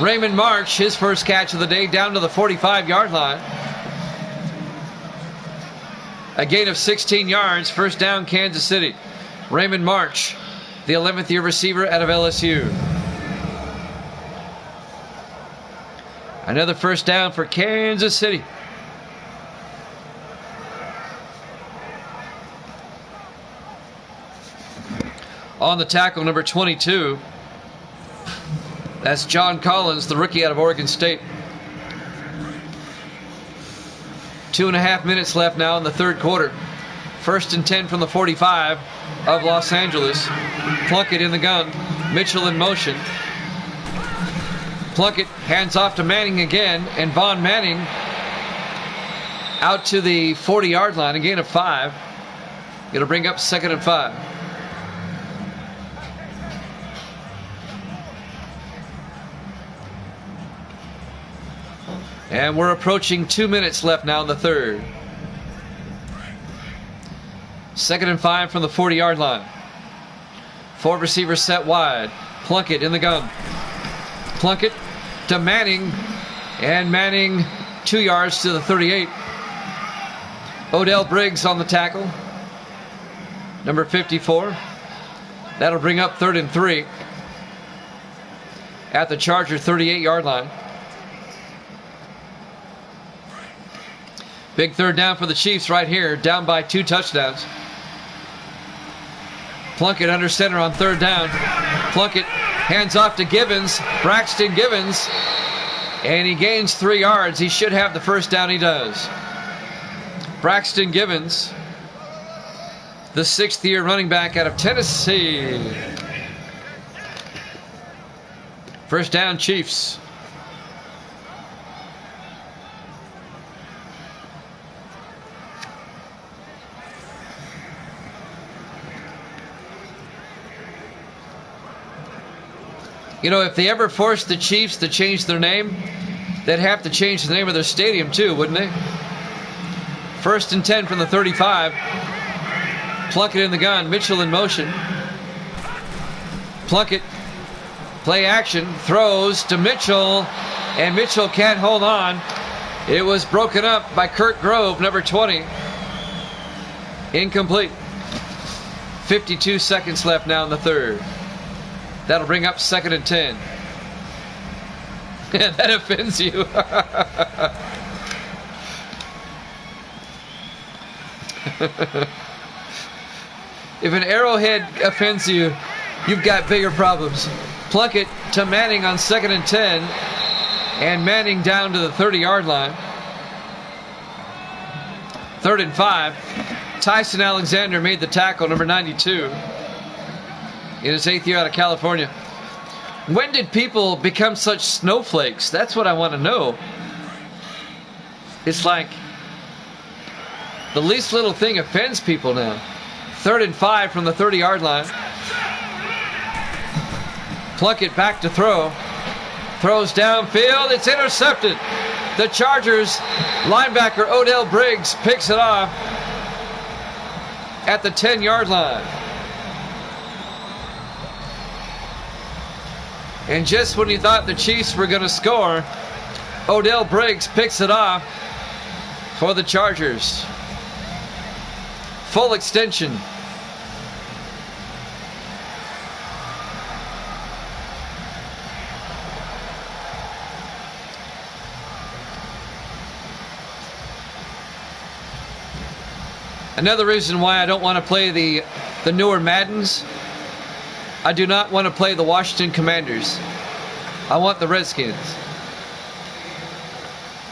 Raymond March, his first catch of the day, down to the 45-yard line. A gain of 16 yards. First down, Kansas City. Raymond March, the 11th-year receiver out of LSU. Another first down for Kansas City. On the tackle, number 22. That's John Collins, the rookie out of Oregon State. 2.5 minutes left now in the third quarter. First and 10 from the 45 of Los Angeles. Plunkett in the gun. Mitchell in motion. Plunkett hands off to Manning again, and Vaughn Manning out to the 40-yard line, a gain of 5. It'll bring up 2nd and 5. And we're approaching 2 minutes left now in the third. 2nd and 5 from the 40-yard line. Four receivers set wide. Plunkett in the gun. Plunkett to Manning, and Manning 2 yards to the 38. Odell Briggs on the tackle, number 54. That'll bring up 3rd and 3 at the Charger 38-yard line. Big third down for the Chiefs right here, down by 2 touchdowns. Plunkett under center on 3rd down. Plunkett hands off to Givens, Braxton Givens, and he gains 3 yards. He should have the first down. He does. Braxton Givens, the 6th-year running back out of Tennessee. First down, Chiefs. You know, if they ever forced the Chiefs to change their name, they'd have to change the name of their stadium too, wouldn't they? First and 10 from the 35. Plunkett in the gun. Mitchell in motion. Plunkett, play action, throws to Mitchell, and Mitchell can't hold on. It was broken up by Kurt Grove, number 20. Incomplete. 52 seconds left now in the third. That'll bring up 2nd and 10. That offends you. If an arrowhead offends you, you've got bigger problems. Plunkett to Manning on 2nd and 10. And Manning down to the 30-yard line. 3rd and 5. Tyson Alexander made the tackle, number 92. In his 8th year out of California. When did people become such snowflakes? That's what I want to know. It's like the least little thing offends people now. 3rd and 5 from the 30-yard line. Plunkett back to throw. Throws downfield. It's intercepted. The Chargers linebacker Odell Briggs picks it off at the 10-yard line. And just when you thought the Chiefs were going to score, Odell Briggs picks it off for the Chargers. Full extension. Another reason why I don't want to play the newer Maddens, I do not want to play the Washington Commanders. I want the Redskins.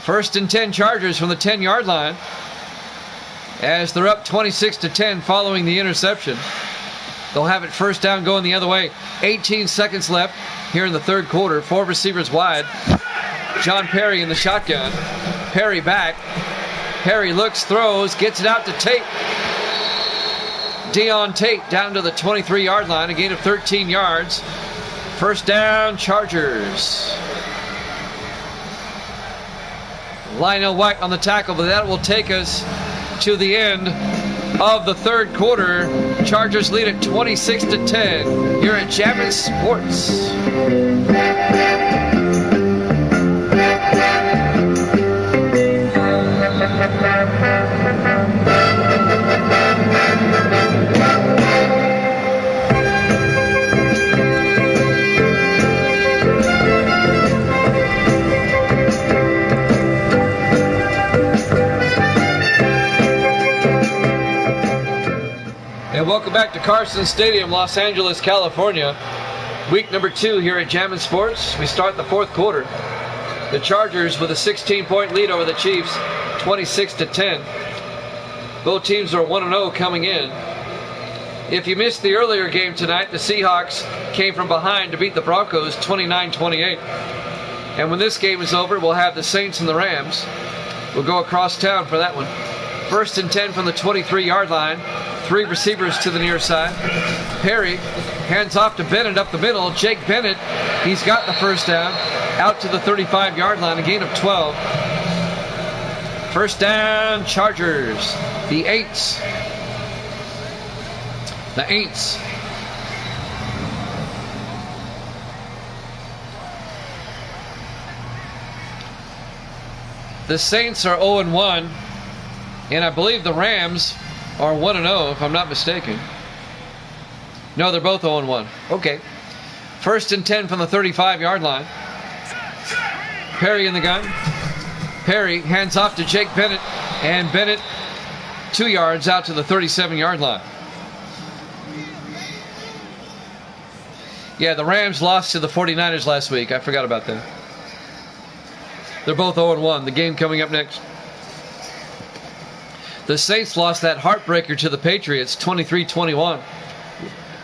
1st and 10 Chargers from the 10-yard line as they're up 26-10 following the interception. They'll have it 1st down going the other way. 18 seconds left here in the 3rd quarter. 4 receivers wide. John Perry in the shotgun. Perry back. Perry looks, throws, gets it out to Tate. Deon Tate down to the 23-yard line, a gain of 13 yards. 1st down, Chargers. Lionel White on the tackle, but that will take us to the end of the 3rd quarter. Chargers lead at 26-10 here at Jammin' Sports. And welcome back to Carson Stadium, Los Angeles, California. Week number 2 here at Jammin' Sports. We start the 4th quarter. The Chargers with a 16-point lead over the Chiefs, 26-10. Both teams are 1-0 coming in. If you missed the earlier game tonight, the Seahawks came from behind to beat the Broncos 29-28. And when this game is over, we'll have the Saints and the Rams. We'll go across town for that one. 1st and 10 from the 23-yard line. 3 receivers to the near side. Perry hands off to Bennett up the middle. Jake Bennett, he's got the 1st down. Out to the 35-yard line, a gain of 12. 1st down, Chargers. The Aints. The Aints. The Saints are 0-1, and I believe the Rams are 1-0, if I'm not mistaken. No, they're both 0-1. Okay. 1st and 10 from the 35-yard line. Perry in the gun. Perry hands off to Jake Bennett, and Bennett 2 yards out to the 37-yard line. Yeah, the Rams lost to the 49ers last week. I forgot about that. They're both 0-1. The game coming up next. The Saints lost that heartbreaker to the Patriots, 23-21,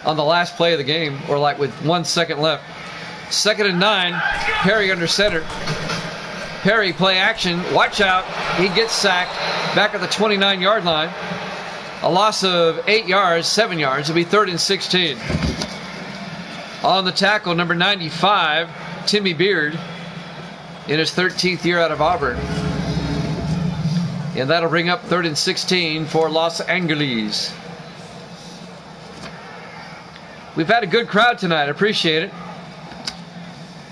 on the last play of the game, or like with 1 second left. 2nd and 9, Perry under center. Perry play action, watch out, he gets sacked, back at the 29-yard line. A loss of 8 yards, 7 yards, it'll be 3rd and 16. On the tackle, number 95, Timmy Beard, in his 13th year out of Auburn. And that'll bring up 3rd and 16 for Los Angeles. We've had a good crowd tonight. Appreciate it.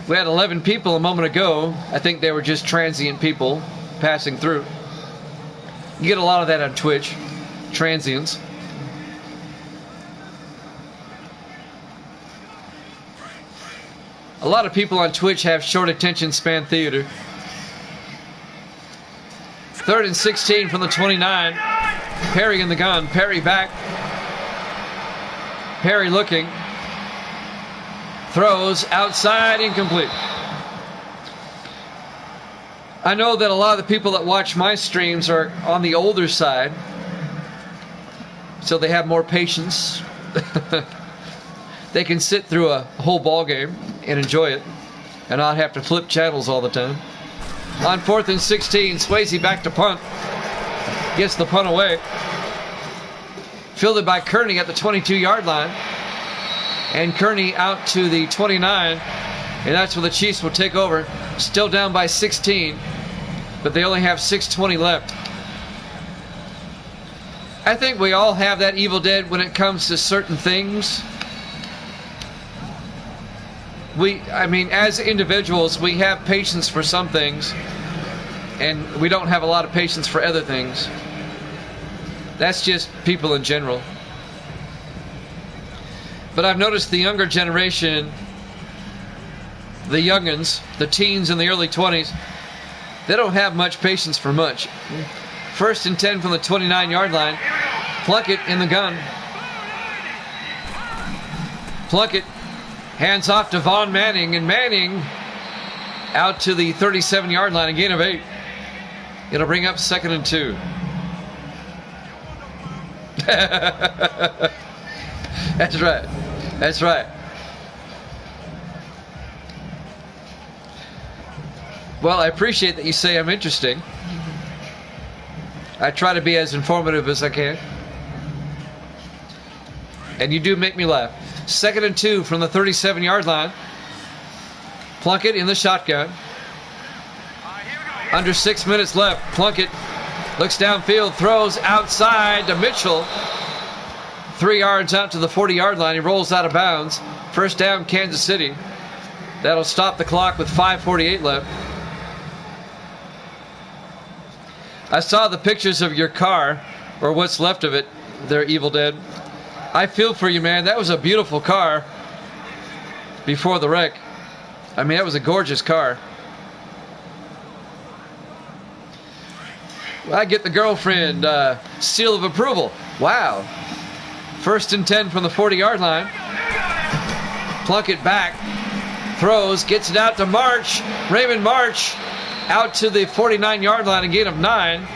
We had 11 people a moment ago. I think they were just transient people passing through. You get a lot of that on Twitch. Transients. A lot of people on Twitch have short attention span theater. 3rd and 16 from the 29. Perry in the gun. Perry back. Perry looking. Throws outside, incomplete. I know that a lot of the people that watch my streams are on the older side, so they have more patience. They can sit through a whole ball game and enjoy it and not have to flip channels all the time. On 4th and 16, Swayze back to punt. Gets the punt away. Fielded by Kearney at the 22-yard line. And Kearney out to the 29. And that's where the Chiefs will take over. Still down by 16. But they only have 6:20 left. I think we all have that Evil Dead when it comes to certain things. As individuals, we have patience for some things, and we don't have a lot of patience for other things. That's just people in general. But I've noticed the younger generation, the youngins, the teens in the early 20s, they don't have much patience for much. 1st and 10 from the 29-yard line. Plunkett in the gun. Plunkett hands off to Vaughn Manning, and Manning out to the 37-yard line, a gain of 8. It'll bring up 2nd and 2. That's right. That's right. Well, I appreciate that you say I'm interesting. I try to be as informative as I can. And you do make me laugh. 2nd and 2 from the 37-yard line. Plunkett in the shotgun. Under 6 minutes left. Plunkett looks downfield, throws outside to Mitchell. 3 yards out to the 40-yard line. He rolls out of bounds. First down, Kansas City. That'll stop the clock with 5:48 left. I saw the pictures of your car, or what's left of it. They're Evil Dead. I feel for you, man. That was a beautiful car before the wreck. I mean, that was a gorgeous car. Well, I get the girlfriend seal of approval. Wow. 1st and 10 from the 40-yard line. Plunkett back. Throws. Gets it out to March. Raymond March out to the 49-yard line. A gain of 9.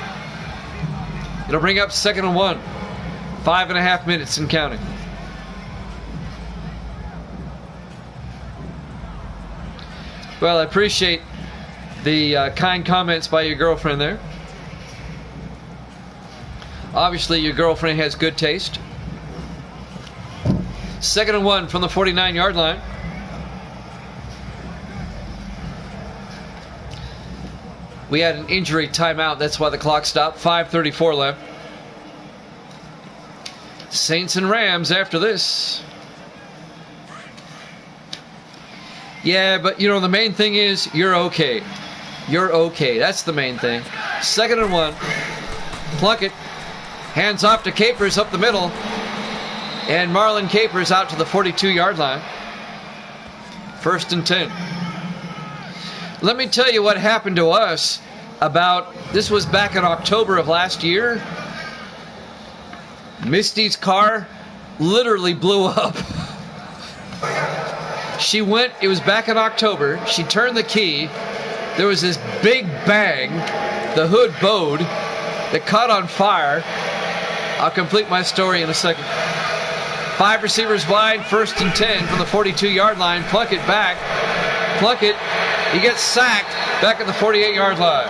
It'll bring up 2nd and 1. 5.5 minutes and counting. Well, I appreciate the kind comments by your girlfriend there. Obviously, your girlfriend has good taste. 2nd and 1 from the 49-yard line. We had an injury timeout. That's why the clock stopped. 5:34 left. Saints and Rams after this. Yeah, but you know, the main thing is you're okay. You're okay. That's the main thing. 2nd and 1. Plunkett hands off to Capers up the middle. And Marlon Capers out to the 42-yard line. 1st and 10. Let me tell you what happened to us this was back in October of last year. Misty's car literally blew up. It was back in October. She turned the key. There was this big bang. The hood bowed. It caught on fire. I'll complete my story in a second. 5 receivers wide, 1st and 10 from the 42-yard line. Plunkett back. Plunkett, he gets sacked back at the 48-yard line.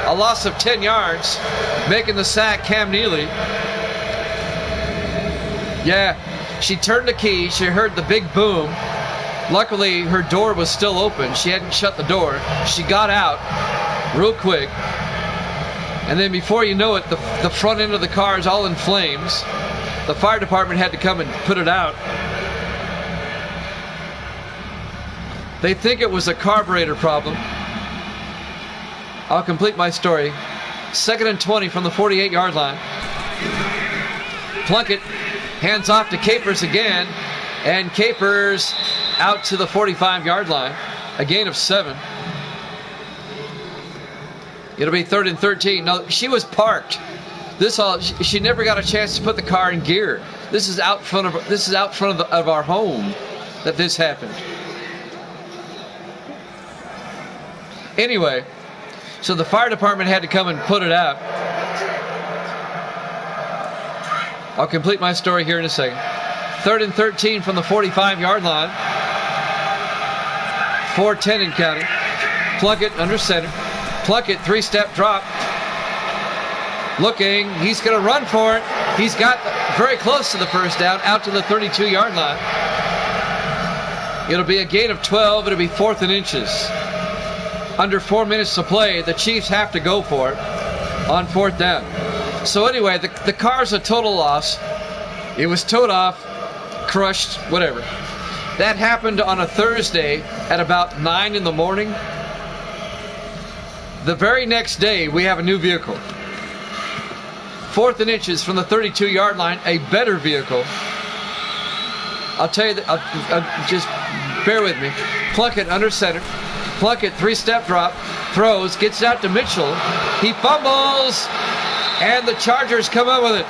A loss of 10 yards. Making the sack, Cam Neely. Yeah, she turned the key. She heard the big boom. Luckily, her door was still open. She hadn't shut the door. She got out real quick. And then before you know it, the front end of the car is all in flames. The fire department had to come and put it out. They think it was a carburetor problem. I'll complete my story. 2nd and 20 from the 48-yard line. Plunkett hands off to Capers again. And Capers out to the 45-yard line. A gain of 7. It'll be 3rd and 13. No, she was parked. She never got a chance to put the car in gear. This is out front of our home that this happened. Anyway, so the fire department had to come and put it out. I'll complete my story here in a second. 3rd and 13 from the 45-yard line. 4:10 and counting. Plunkett under center. Plunkett, 3-step drop. Looking, he's going to run for it. He's got very close to the first down, out to the 32-yard line. It'll be a gain of 12. It'll be 4th and inches. Under 4 minutes to play, the Chiefs have to go for it on 4th down. So anyway, the car's a total loss. It was towed off, crushed, whatever. That happened on a Thursday at about 9 in the morning. The very next day, we have a new vehicle. 4th and inches from the 32-yard line, a better vehicle. I'll tell you that. Just bear with me. Plunkett under center. Plunkett, 3-step drop. Throws, gets it out to Mitchell. He fumbles, and the Chargers come up with it.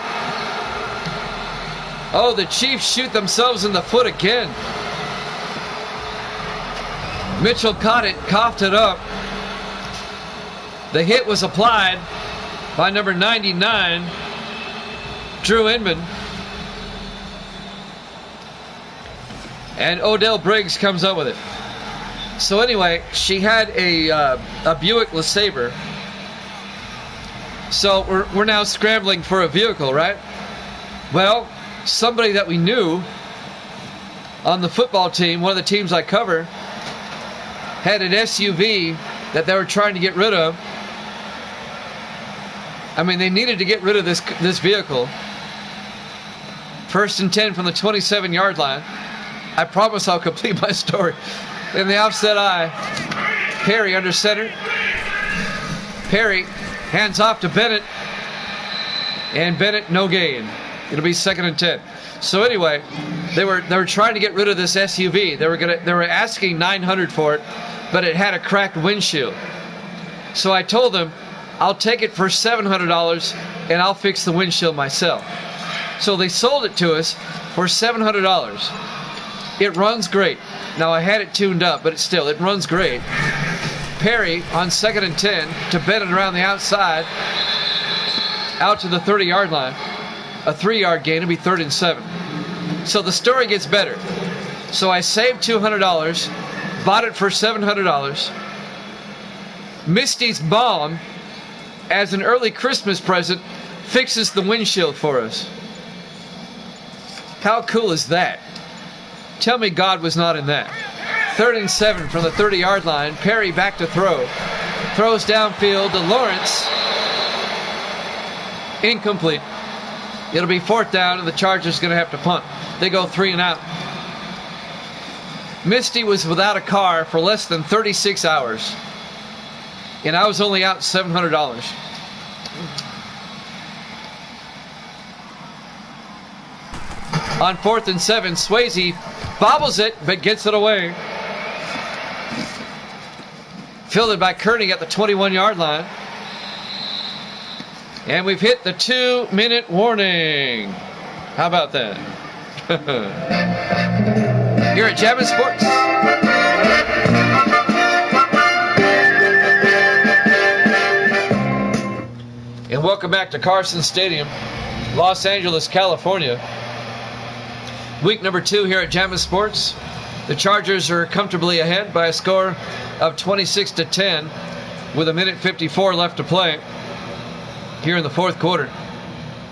Oh, the Chiefs shoot themselves in the foot again. Mitchell caught it, coughed it up. The hit was applied by number 99, Drew Inman. And Odell Briggs comes up with it. So anyway, she had a Buick LeSabre. So we're now scrambling for a vehicle, right? Well, somebody that we knew on the football team, one of the teams I cover, had an SUV that they were trying to get rid of. I mean, they needed to get rid of this vehicle. 1st and 10 from the 27-yard line. I promise I'll complete my story. In the offset eye, Perry under center. Perry hands off to Bennett. And Bennett, no gain. It'll be 2nd and 10. So anyway, they were trying to get rid of this SUV. They were asking $900 for it, but it had a cracked windshield. So I told them, I'll take it for $700 and I'll fix the windshield myself. So they sold it to us for $700. It runs great. Now I had it tuned up, but it runs great. Perry on 2nd and 10 to Bennett around the outside, out to the 30-yard line. A 3-yard gain. It'll be 3rd and 7. So the story gets better. So I saved $200, bought it for $700. Misty's mom, as an early Christmas present, fixes the windshield for us. How cool is that? Tell me God was not in that. 3rd and 7 from the 30-yard line. Perry back to throw. Throws downfield to Lawrence. Incomplete. It'll be 4th down, and the Chargers going to have to punt. They go 3 and out. Misty was without a car for less than 36 hours. And I was only out $700. On 4th and 7, Swayze bobbles it, but gets it away. Fielded by Kearney at the 21-yard line. And we've hit the 2-minute warning. How about that? Here at Jammin' Sports. And welcome back to Carson Stadium, Los Angeles, California. Week number 2 here at Jammin' Sports. The Chargers are comfortably ahead by a score of 26-10 with 1:54 left to play here in the 4th quarter.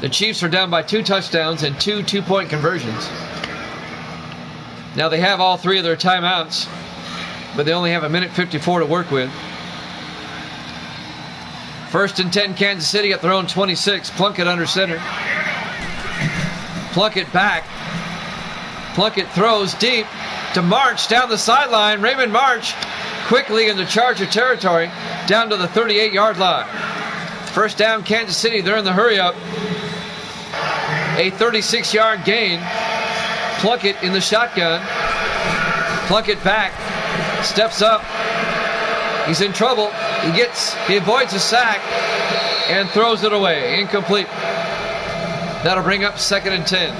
The Chiefs are down by 2 touchdowns and 2 two-point conversions. Now they have all 3 of their timeouts, but they only have 1:54 to work with. 1st and 10, Kansas City at their own 26. Plunkett under center. Plunkett back. Plunkett throws deep to March down the sideline. Raymond March quickly into Charger territory down to the 38-yard line. 1st down, Kansas City. They're in the hurry-up. A 36-yard gain. Plunkett in the shotgun. Plunkett back. Steps up. He's in trouble. He avoids a sack and throws it away. Incomplete. That'll bring up 2nd and 10.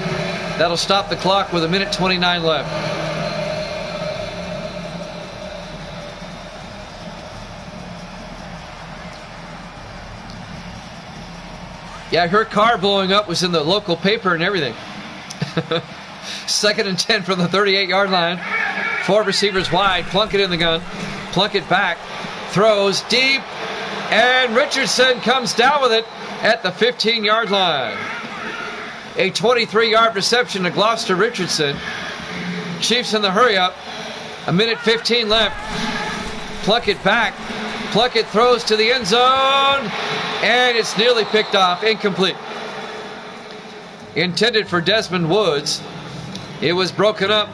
That'll stop the clock with 1:29 left. Yeah, her car blowing up was in the local paper and everything. 2nd and 10 from the 38-yard line. 4 receivers wide. Plunkett in the gun. Plunkett back. Throws deep. And Richardson comes down with it at the 15-yard line. A 23-yard reception to Gloucester Richardson. Chiefs in the hurry-up. 1:15 left. Plunkett back. Plunkett throws to the end zone. And it's nearly picked off. Incomplete. Intended for Desmond Woods. It was broken up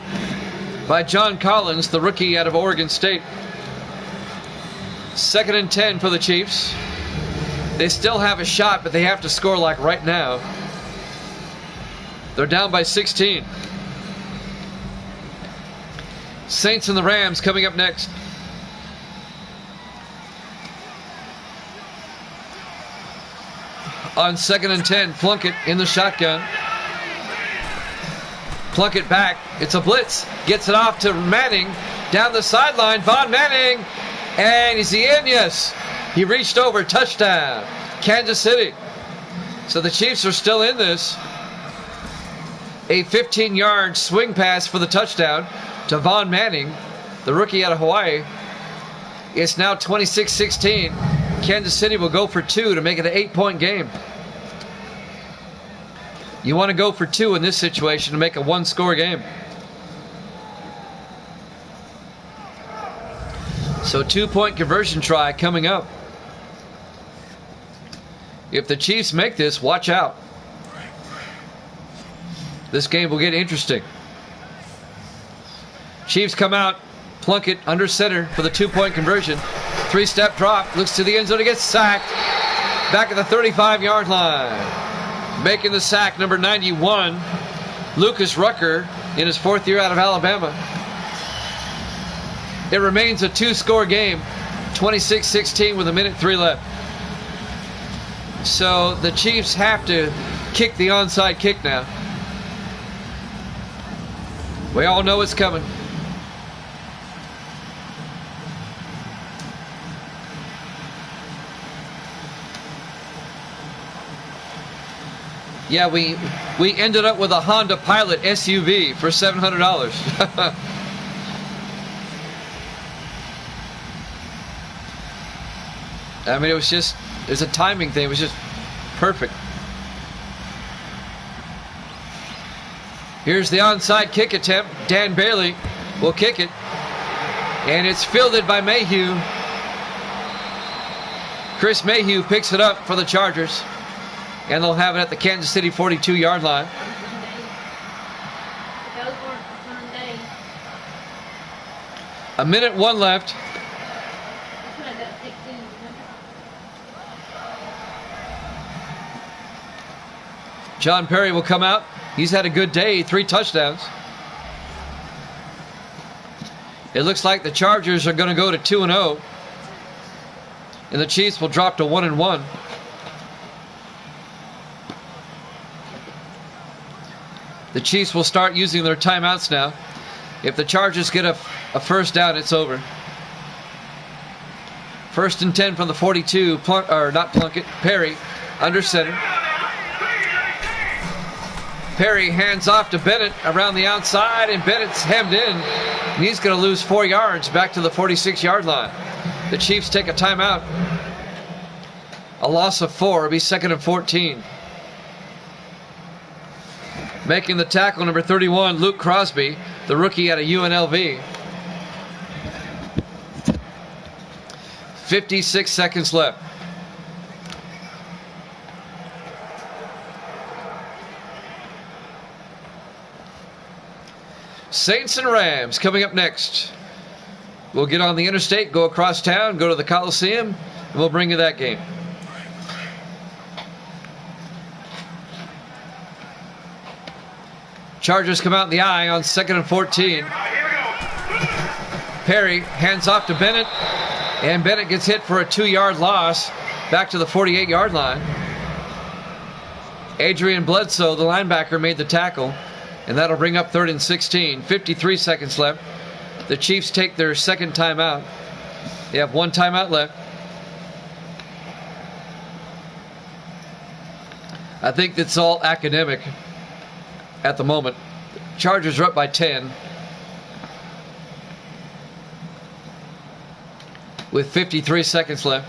by John Collins, the rookie out of Oregon State. 2nd and 10 for the Chiefs. They still have a shot, but they have to score like right now. They're down by 16. Saints and the Rams coming up next. On 2nd and 10, Plunkett in the shotgun. Plunkett back. It's a blitz. Gets it off to Manning. Down the sideline, Von Manning. And is he in? Yes. He reached over. Touchdown. Kansas City. So the Chiefs are still in this. A 15-yard swing pass for the touchdown to Von Manning, the rookie out of Hawaii. It's now 26-16. Kansas City will go for 2 to make it an 8-point game. You want to go for 2 in this situation to make a 1-score game. So 2-point conversion try coming up. If the Chiefs make this, watch out. This game will get interesting. Chiefs come out, Plunkett under center for the 2-point conversion. 3-step drop, looks to the end zone to get sacked. Back at the 35-yard line. Making the sack, number 91, Lucas Rucker, in his 4th year out of Alabama. It remains a 2-score game, 26-16 with 1:03 left. So the Chiefs have to kick the onside kick now. We all know it's coming. Yeah, we ended up with a Honda Pilot SUV for $700. I mean, it was a timing thing. It was just perfect. Here's the onside kick attempt. Dan Bailey will kick it. And it's fielded by Mayhew. Chris Mayhew picks it up for the Chargers. And they'll have it at the Kansas City 42-yard line. A minute 1 left. John Perry will come out. He's had a good day, 3 touchdowns. It looks like the Chargers are going to go to 2-0. And the Chiefs will drop to 1-1. The Chiefs will start using their timeouts now. If the Chargers get a first down, it's over. 1st and 10 from the 42. Perry under center. Perry hands off to Bennett around the outside, and Bennett's hemmed in. And he's going to lose 4 yards back to the 46-yard line. The Chiefs take a timeout. A loss of 4. It'll be 2nd and 14. Making the tackle, number 31, Luke Crosby, the rookie out of UNLV. 56 seconds left. Saints and Rams coming up next. We'll get on the interstate, go across town, go to the Coliseum, and we'll bring you that game. Chargers come out in the eye on 2nd and 14. Perry hands off to Bennett, and Bennett gets hit for a 2-yard loss back to the 48-yard line. Adrian Bledsoe, the linebacker, made the tackle, and that'll bring up 3rd and 16. 53 seconds left. The Chiefs take their 2nd timeout. They have 1 timeout left. I think that's all academic at the moment. Chargers are up by 10 with 53 seconds left.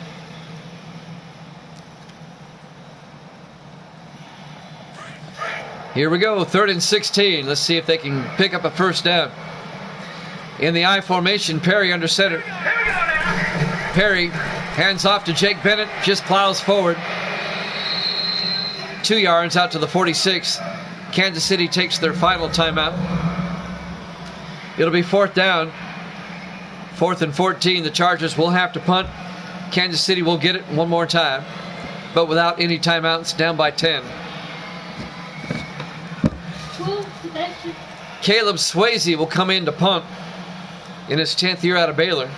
Here we go, 3rd and 16. Let's see if they can pick up a first down. In the I formation, Perry under center. Perry hands off to Jake Bennett, just plows forward. 2 yards out to the 46. Kansas City takes their final timeout. It'll be 4th down. 4th and 14. The Chargers will have to punt. Kansas City will get it one more time, but without any timeouts, down by 10. Caleb Swayze will come in to punt in his 10th year out of Baylor.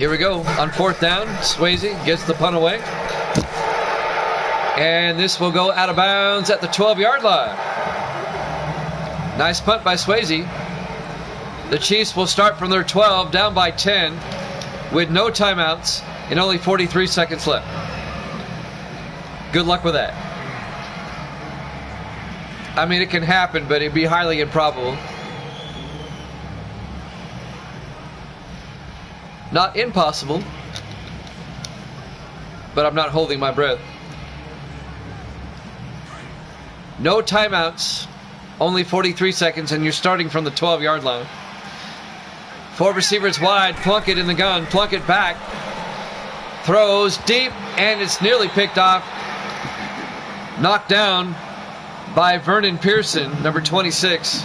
Here we go on 4th down. Swayze gets the punt away. And this will go out of bounds at the 12-yard line. Nice punt by Swayze. The Chiefs will start from their 12, down by 10, with no timeouts and only 43 seconds left. Good luck with that. I mean, it can happen, but it'd be highly improbable. Not impossible, but I'm not holding my breath. No timeouts, only 43 seconds, and you're starting from the 12-yard line. 4 receivers wide, Plunkett in the gun, Plunkett back, throws deep, and it's nearly picked off. Knocked down by Vernon Pearson, number 26.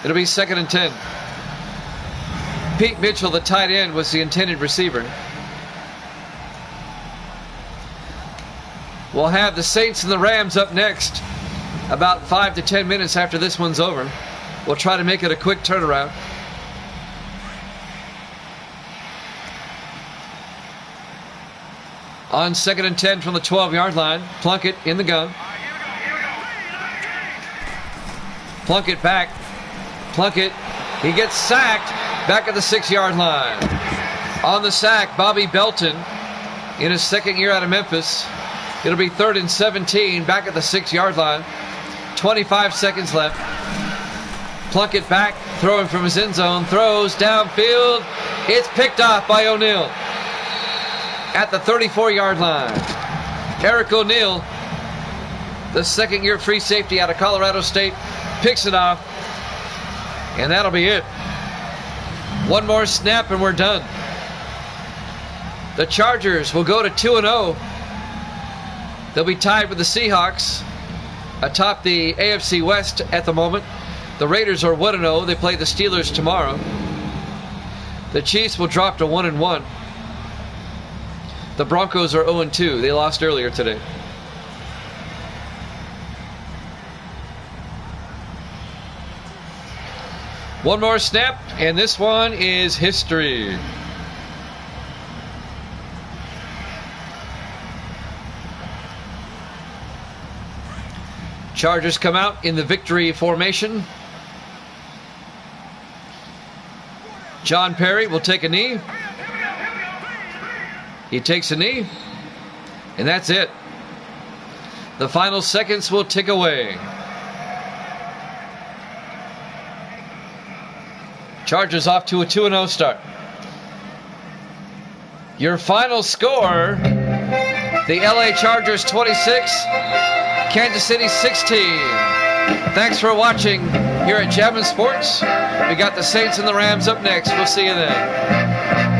It'll be 2nd and 10. Pete Mitchell, the tight end, was the intended receiver. We'll have the Saints and the Rams up next, about 5 to 10 minutes after this one's over. We'll try to make it a quick turnaround. On 2nd and 10 from the 12-yard line, Plunkett in the gun. Plunkett back. Plunkett, he gets sacked back at the 6-yard line. On the sack, Bobby Belton in his 2nd year out of Memphis. It'll be 3rd and 17 back at the 6-yard line. 25 seconds left. Plunkett back, throwing from his end zone, throws downfield. It's picked off by O'Neal at the 34-yard line. Eric O'Neal, the 2nd-year free safety out of Colorado State, picks it off, and that'll be it. One more snap and we're done. The Chargers will go to 2-0. They'll be tied with the Seahawks atop the AFC West at the moment. The Raiders are 1-0. They play the Steelers tomorrow. The Chiefs will drop to 1-1. The Broncos are 0-2. They lost earlier today. One more snap, and this one is history. Chargers come out in the victory formation. John Perry will take a knee. He takes a knee, and that's it. The final seconds will tick away. Chargers off to a 2-0 start. Your final score, the LA Chargers 26, Kansas City 16. Thanks for watching here at Jammin' Sports. We got the Saints and the Rams up next. We'll see you then.